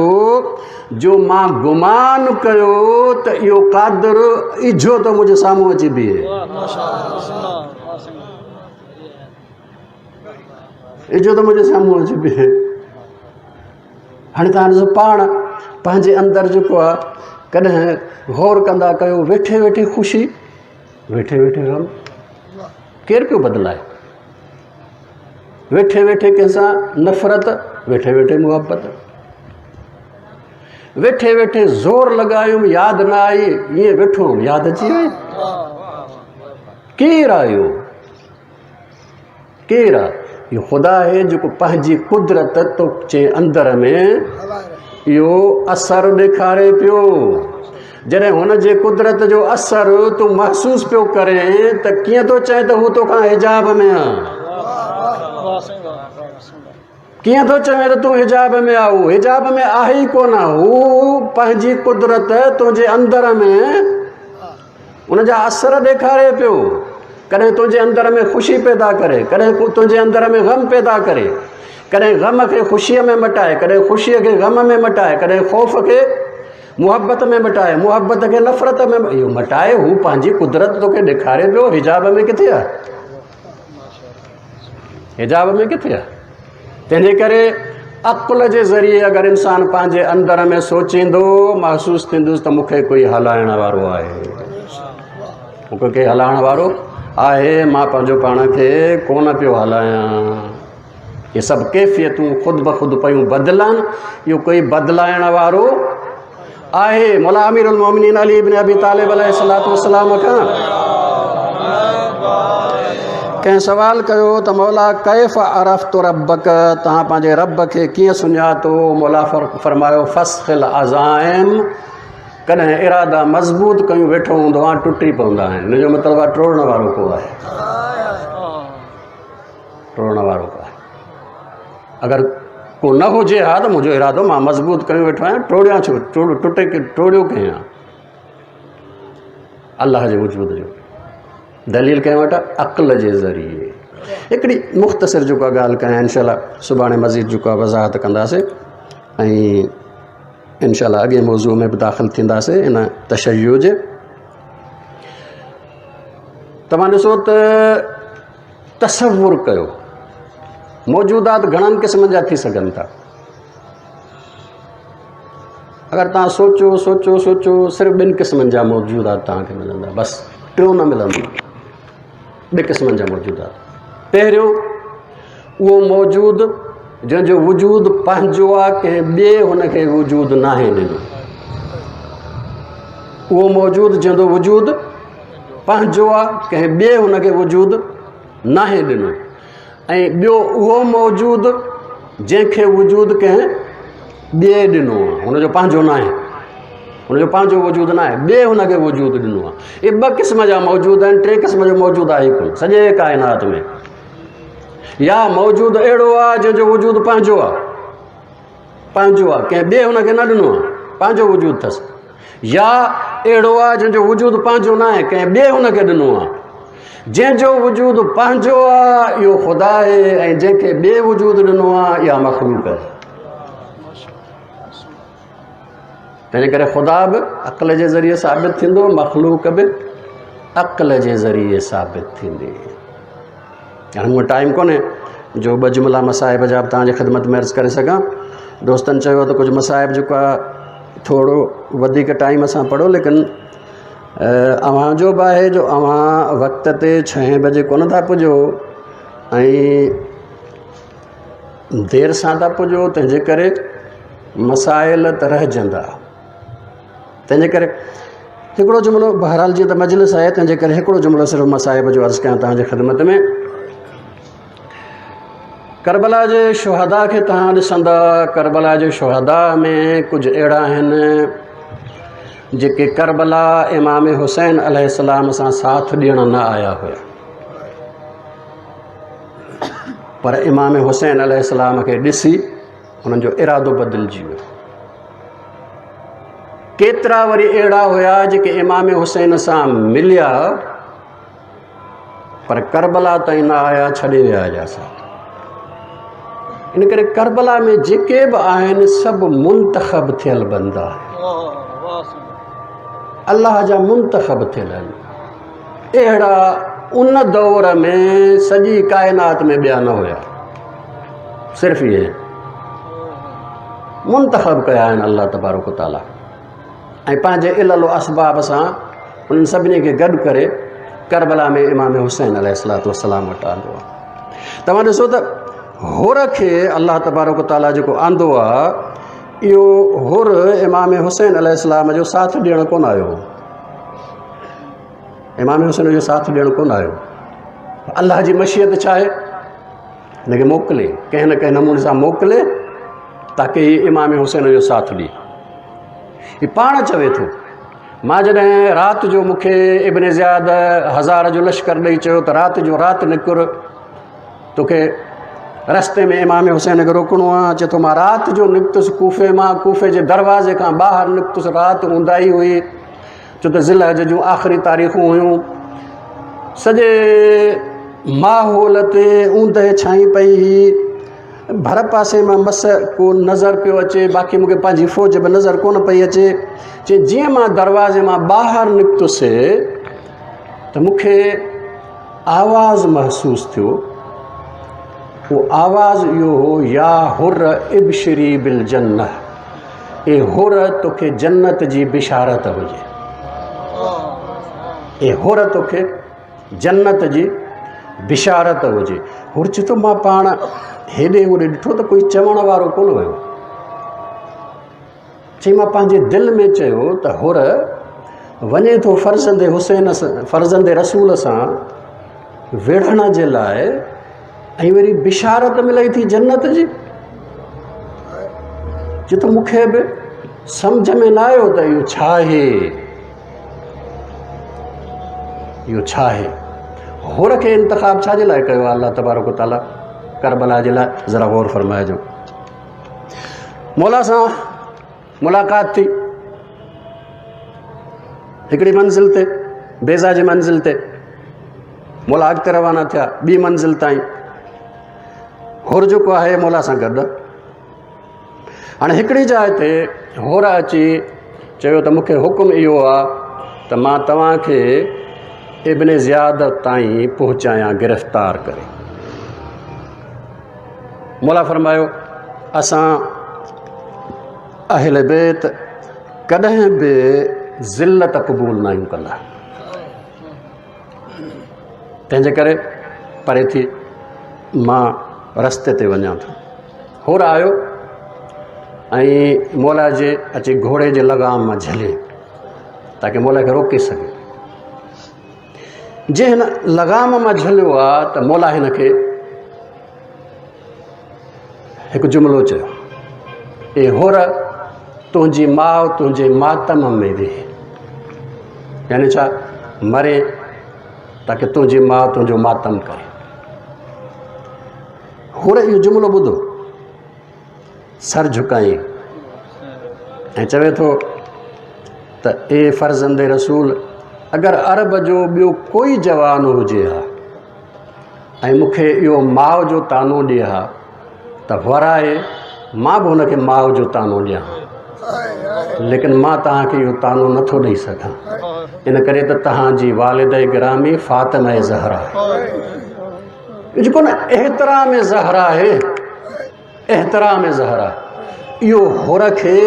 जो मां गुमान कयो त इहो क़ादिर इझो त मुंहिंजे साम्हूं अची बीहे, इझो त मुंहिंजे साम्हूं अची बीहे। हाणे तव्हां ॾिसो पाण पंहिंजे अंदरि जेको आहे कॾहिं गौर कंदा कयो, वेठे वेठे ख़ुशी वेठे वेठे ग़म, केरु पियो बदिलाए। वेठे वेठे कंहिंसां नफ़रत, वेठे वेठे मुहबत, वेठे वेठे ज़ोर लॻायुमि यादि न आई, ईअं वेठो यादि अची वई। केरु आहे इहो, केरु आहे? इहो ख़ुदा आहे जेको पंहिंजी कुदरत तुंहिंजे अंदर में इहो असरु ॾेखारे पियो। जॾहिं हुन जे कुदरत जो असरु तूं महसूसु पियो करे त कीअं थो चए त हू तोखां हिजाब में आहे, कीअं थो चवे त तूं हिजाब में आहे। हू हिजाब में आहे ई कोन, हू पंहिंजी कुदरत तुंहिंजे अंदर में उनजा असर ॾेखारे पियो। कॾहिं तुंहिंजे अंदर में ख़ुशी पैदा करे, कॾहिं तुंहिंजे अंदर में ग़म पैदा करे, कॾहिं ग़म खे ख़ुशीअ में मटाए, कॾहिं ख़ुशीअ खे ग़म में मटाए, कॾहिं ख़ौफ़ खे मुहबत में मटाए, मुहबत खे नफ़रत में इहो मटाए। हू पंहिंजी कुदरत तोखे ॾेखारे पियो। हिजाब में किथे आहे, हिजाब में किथे आहे? तंहिंजे करे अक़ुल जे ज़रिए अगरि इंसानु पंहिंजे अंदर में सोचींदो, महसूसु थींदुसि त मूंखे कोई हलाइण वारो आहे, मूंखे कंहिं हलाइण वारो आहे, मां पंहिंजो पाण खे कोन पियो हलायां। इहे सभु कैफ़ियतूं ख़ुदि ब ख़ुदि पियूं बदिलनि, इहो कोई बदिलाइण वारो आहे। मौला अमीरुल मोमिनीन अली इब्न अबी तालिब अलैहिस्सलातु वस्सलाम खां कंहिं सवाल कयो त मौला कैफ़ अरफ़्तु रब्बक, तव्हां पंहिंजे रब खे कीअं सुञातो? मौला फरमायो फस्खिल अज़ाइम कॾहिं इरादा मज़बूत कयूं वेठो हूंदो आहे टुटी पवंदा आहिनि। हिन जो मतिलबु आहे टोड़ण वारो को आहे, टोड़ण वारो को आहे। अगरि को न हुजे हा त मुंहिंजो इरादो मां मज़बूत कयूं वेठो आहियां, टोड़ियां छो, टोड़ियो कंहिं आहे? अलाह जे वजूद जो दलील कंहिं वटि अक़ल जे ज़रिए। हिकिड़ी मुख़्तसिर जेको आहे ॻाल्हि कयां, इंशाअल्लाह सुभाणे मज़ीद जेको आहे वज़ाहत कंदासीं ऐं इंशाअल्लाह अॻे मौज़ू में बि दाख़िल थींदासीं इन तशय्युअ जे। तव्हां ॾिसो त तसवुर कयो, मौजूदात घणनि क़िस्मनि जा थी सघनि था। अगरि तव्हां सोचो सोचो सोचो सिर्फ़ु 2 क़िस्मनि जा मौजूदात तव्हांखे मिलंदा, बसि, टियों न मिलंदो। 2 क़िस्मनि जा मौजूदात। पहिरियों उहो मौजूद जंहिंजो वजूद पंहिंजो आहे, कंहिं ॿिए हुनखे वजूद नाहे ॾिनो। उहो मौजूद जंहिंजो वजूद पंहिंजो आहे, कंहिं ॿिए हुनखे वजूद नाहे ॾिनो। ऐं ॿियो उहो मौजूद जंहिंखे वजूद कंहिं ॿिए ॾिनो आहे, हुनजो पंहिंजो न आहे, हुनजो पंहिंजो वजूद न आहे, ॿिए हुनखे वजूद ॾिनो आहे। इहे 2 क़िस्म जा मौजूद आहिनि। 3 क़िस्म जो मौजूद आहे हिकु सॼे काइनात में। या मौजूद अहिड़ो आहे जंहिंजो वजूद पंहिंजो आहे, पंहिंजो आहे, कंहिं ॿिए हुनखे न ॾिनो आहे, पंहिंजो वजूद अथसि। या अहिड़ो आहे जंहिंजो वजूद पंहिंजो न आहे, कंहिं ॿिए हुनखे ॾिनो आहे। जंहिंजो वजूद पंहिंजो आहे इहो ख़ुदा आहे, ऐं जंहिंखे ॿिए वजूद ॾिनो आहे इहा मख़लूक़ आहे। तंहिंजे करे ख़ुदा बि अक़ल जे ज़रिए साबित थींदो, मख़लूक़ बि अक़ल जे ज़रिए साबित थींदी। हाणे मूं वटि टाइम कोन्हे जो 2 जुमिला मसाइब जा बि तव्हांजे ख़िदमत में अर्ज़ु करे सघां। दोस्तनि चयो त कुझु मसाइब जेको आहे थोरो वधीक टाइम सां पढ़ो, लेकिन अव्हांजो बि आहे जो अव्हां वक़्त ते 6 बजे कोन था पुॼो ऐं देरि सां था पुॼो, तंहिंजे करे मसाइल त रहिजंदा। तंहिंजे करे हिकिड़ो जुमिलो, बहरहाल जीअं त मजलिस आहे तंहिंजे करे हिकिड़ो जुमिलो सिर्फ़ु मसाइब जो अर्ज़ु कयां तव्हांजे ख़िदमत में। करबला जे शुहदा खे तव्हां ॾिसंदा, करबला जे शुहदा में कुझु अहिड़ा आहिनि जेके करबला इमाम हुसैन अलैहिस्सलाम सां साथ ॾियण न आया हुया, पर इमाम हुसैन अलैहिस्सलाम खे ॾिसी उन्हनि जो इरादो बदिलजी वियो। केतिरा वरी अहिड़ा हुया जेके इमाम हुसैन सां मिलिया पर करबला ताईं न आया, छॾे विया हुआसीं। इन करे करबला में जेके बि आहिनि सभु मुंतख़ब थियल बंदा आहिनि, अल्लाह जा मुंतख़ब थियल आहिनि। अहिड़ा उन दौर में सॼी काइनात में ॿिया न हुया, सिर्फ़ु इहे मुंतख़ब कया आहिनि अल्लाह तबारक ताला, ऐं पंहिंजे इल्ल असबाब सां उन्हनि सभिनी खे गॾु करे करबला में इमाम हुसैन अलैहिस्सलाम वटि आंदो आहे। तव्हां ॾिसो त हुर खे अल्लाह तबारक ताला जेको आंदो आहे, इहो हुर इमाम हुसैन अलैहिस्सलाम जो साथ ॾियणु कोन आयो, इमाम हुसैन जो साथ ॾियणु कोन आयो। अल्लाह जी मशीयत छा आहे, हिनखे मोकिले, कंहिं न कंहिं नमूने सां मोकिले ताकी इमाम हुसैन जो साथ ॾिए। हीउ पाण चवे थो, मां जॾहिं राति जो मूंखे इब्न ज़ियाद 1000 जो लश्कर ॾेई चयो त राति जो राति निकिर, तोखे रस्ते में इमाम हुसैन खे रोकणो आहे, चए थो मां राति जो निकितुसि कूफ़े मां, कूफ़े जे दरवाज़े खां ॿाहिरि निकितुसि, राति ऊंदाही हुई, छो त ज़िलहज जूं आख़िरी तारीख़ूं हुयूं, सॼे माहौल ते ऊंदहि छाई पई हुई, भर पासे मां मस को नज़र पियो अचे, बाक़ी मूंखे पंहिंजी फ़ौज बि नज़र कोन पई अचे। चई जीअं मां दरवाज़े मां ॿाहिरि निकितुसि त मूंखे आवाज़ु महसूसु थियो। उहो आवाज़ु इहो हो, या हुर इबशरी बिल जन्नह, ए हुर तोखे जन्नत जी बिशारत हुजे, ए हुर तोखे जन्नत जी बिशारत हुजे। हुर चए थो मां पाण हेॾे होॾे ॾिठो त कोई चवण वारो कोन हुयो, चई मां पंहिंजे दिलि में चयो त हुर वञे थो फ़र्ज़ंदे हुसैन सां, फ़र्ज़ंदे रसूल सां विढ़ण जे लाइ, ऐं वरी बिशारत मिले थी जन्नत जी। चए थो मूंखे बि सम्झ में न आयो त इहो छा आहे, इहो छा आहे। हुर खे इंतख़ाब छाजे लाइ कयो आहे अल्लाह तबारक व तआला करबला जे लाइ, ज़रा गौर फरमाइजो। मौला सां मुलाक़ात थी हिकिड़ी मंज़िल ते, बेज़ा जी मंज़िल ते। मौला अॻिते रवाना थिया ॿी मंज़िल ताईं। हुर जेको आहे मौला सां गॾु। हाणे हिकिड़ी जाइ ते हुर अची चयो त मूंखे हुकुम इहो आहे त मां तव्हांखे इब्न ज़ियाद ताईं पहुचायां गिरफ़्तार करे। मौला फरमायो असां अहले बैत कॾहिं बि ज़िल्लत क़बूल न आहियूं कंदा, तंहिंजे करे परे थी मां रस्ते ते वञां थो। हुर आयो ऐं मौला जे अची घोड़े जे लगाम मां झले ताकी मौला खे रोके सघे। जे हिन लगाम मां झलियो आहे त मौला हिन खे हिकु जुमिलो चयो, ए हुर तुंहिंजी माउ तुंहिंजे मातम में वेहे, यानी छा मरे ताकी तुंहिंजी माउ तुंहिंजो मातम करे। हुर इहो जुमिलो ॿुधो, सर झुकाई ऐं चवे थो त ए फ़र्ज़ंद रसूल, अगरि अरब जो ॿियो कोई जवान हुजे हा ऐं मूंखे इहो माउ जो तानो ॾिए हा त वराए मां बि हुनखे माउ जो तानो ॾियां, लेकिन मां तव्हांखे इहो तानो नथो ॾेई सघां, इन करे त तव्हांजी वालिद गिरामी फ़ातिमा ज़हरा जेको न एहतराम ज़हरा आहे, एहतराम ज़हरा, इहो हुर खे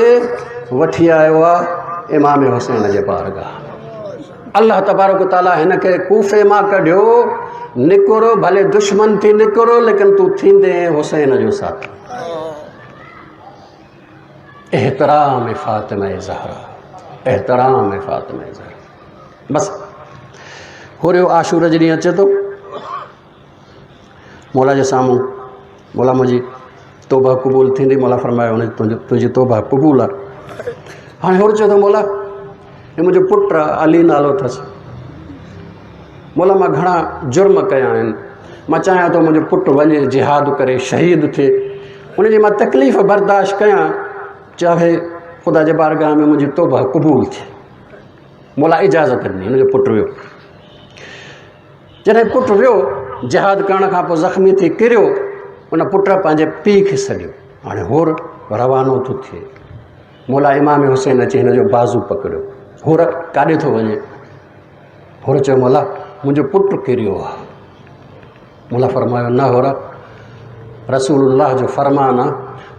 वठी आयो आहे इमाम हुसैन जे बारगाह। अल्लाह तबारक ताला हिन खे कूफ़े मां कढियो, निकिरो भले दुश्मन थी निकिरो लेकिन तूं थींदे हुसैन जो साथी। एहतराम फ़ातिमा ज़हरा, एहतराम फ़ातिमा ज़हरा। बस हुरियो आशूर जे ॾींहुं अचे थो मौला जे साम्हूं, मौला मुंहिंजी तौबा क़बूल थींदी। मौला फरमायो हुन तुंहिंजी तौबा क़बूल आहे। हाणे हुर चयो त मौला हे मुंहिंजो पुटु आहे, अली नालो अथसि। मौला मां घणा जुर्म कया आहिनि, मां चाहियां थो मुंहिंजो पुटु वञे जिहाद करे शहीद थिए, उनजी मां तकलीफ़ बर्दाश्त कयां, चाहे ख़ुदा जे बारगाह में मुंहिंजी तौबा क़बूल थिए। मौला इजाज़त ॾिनी, हुनजो पुटु वियो। जॾहिं पुटु वियो जिहाद करण खां पोइ ज़ख़्मी थी किरियो, उन पुट पंहिंजे पीउ खे सॾियो। हाणे हुर रवानो थो थिए, मौला इमाम हुसैन अची हिन जो बाज़ू पकड़ियो। हुर काॾे थो वञे? हुर चयो मौला मुंहिंजो पुटु किरियो आहे। मौला फरमायो न हुर, रसूलुल्लाह जो फरमान आहे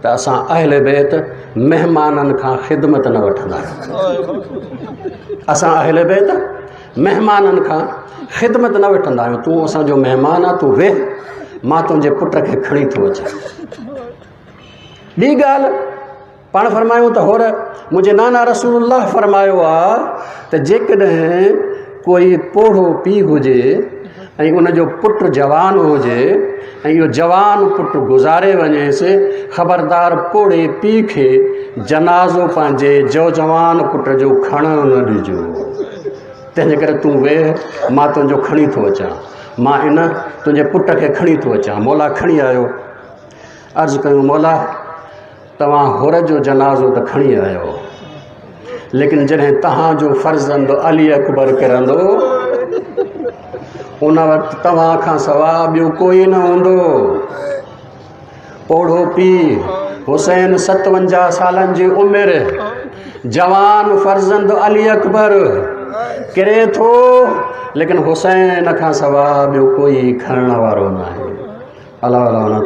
त असां अहले बैत महिमाननि खां ख़िदमत न वठंदा आहियूं। असां अहले बैत महिमाननि खां ख़िदमत न वठंदा आहियूं। तूं असांजो महिमान आहे, तूं वेह, मां तुंहिंजे पुट खे खणी थो अचां। ॿी ॻाल्हि पाण फरमायूं त हुर मुंहिंजे नाना रसूलुल्लाह फरमायो आहे त जेकॾहिं कोई पोढ़ो पीउ हुजे ऐं उनजो पुटु जवान हुजे ऐं इहो जवान पुटु गुज़ारे वञेसि, ख़बरदार पोढ़े पीउ खे जनाज़ो पंहिंजे जवान पुट जो खणणु न ॾिजो। तंहिंजे करे तूं वेह, मां तुंहिंजो खणी थो अचां, मां इन तुंहिंजे पुट खे खणी थो अचां। मौला खणी आयो। अर्ज़ु कयूं मौला तव्हां हुर जो जनाज़ो त खणी आयो, लेकिन जॾहिं तव्हांजो फ़र्ज़ंद अली अकबर किरंदो उन वक़्तु तव्हां खां सवाइ ॿियो कोई न हूंदो। पोढ़ो पीउ हुसैन 57 सालनि जी उमिरि, जवान फ़र्ज़ंद अली अकबर किरे थो, लेकिन हुसैन खां सवाइ ॿियो कोई खणण वारो न आहे। अला अला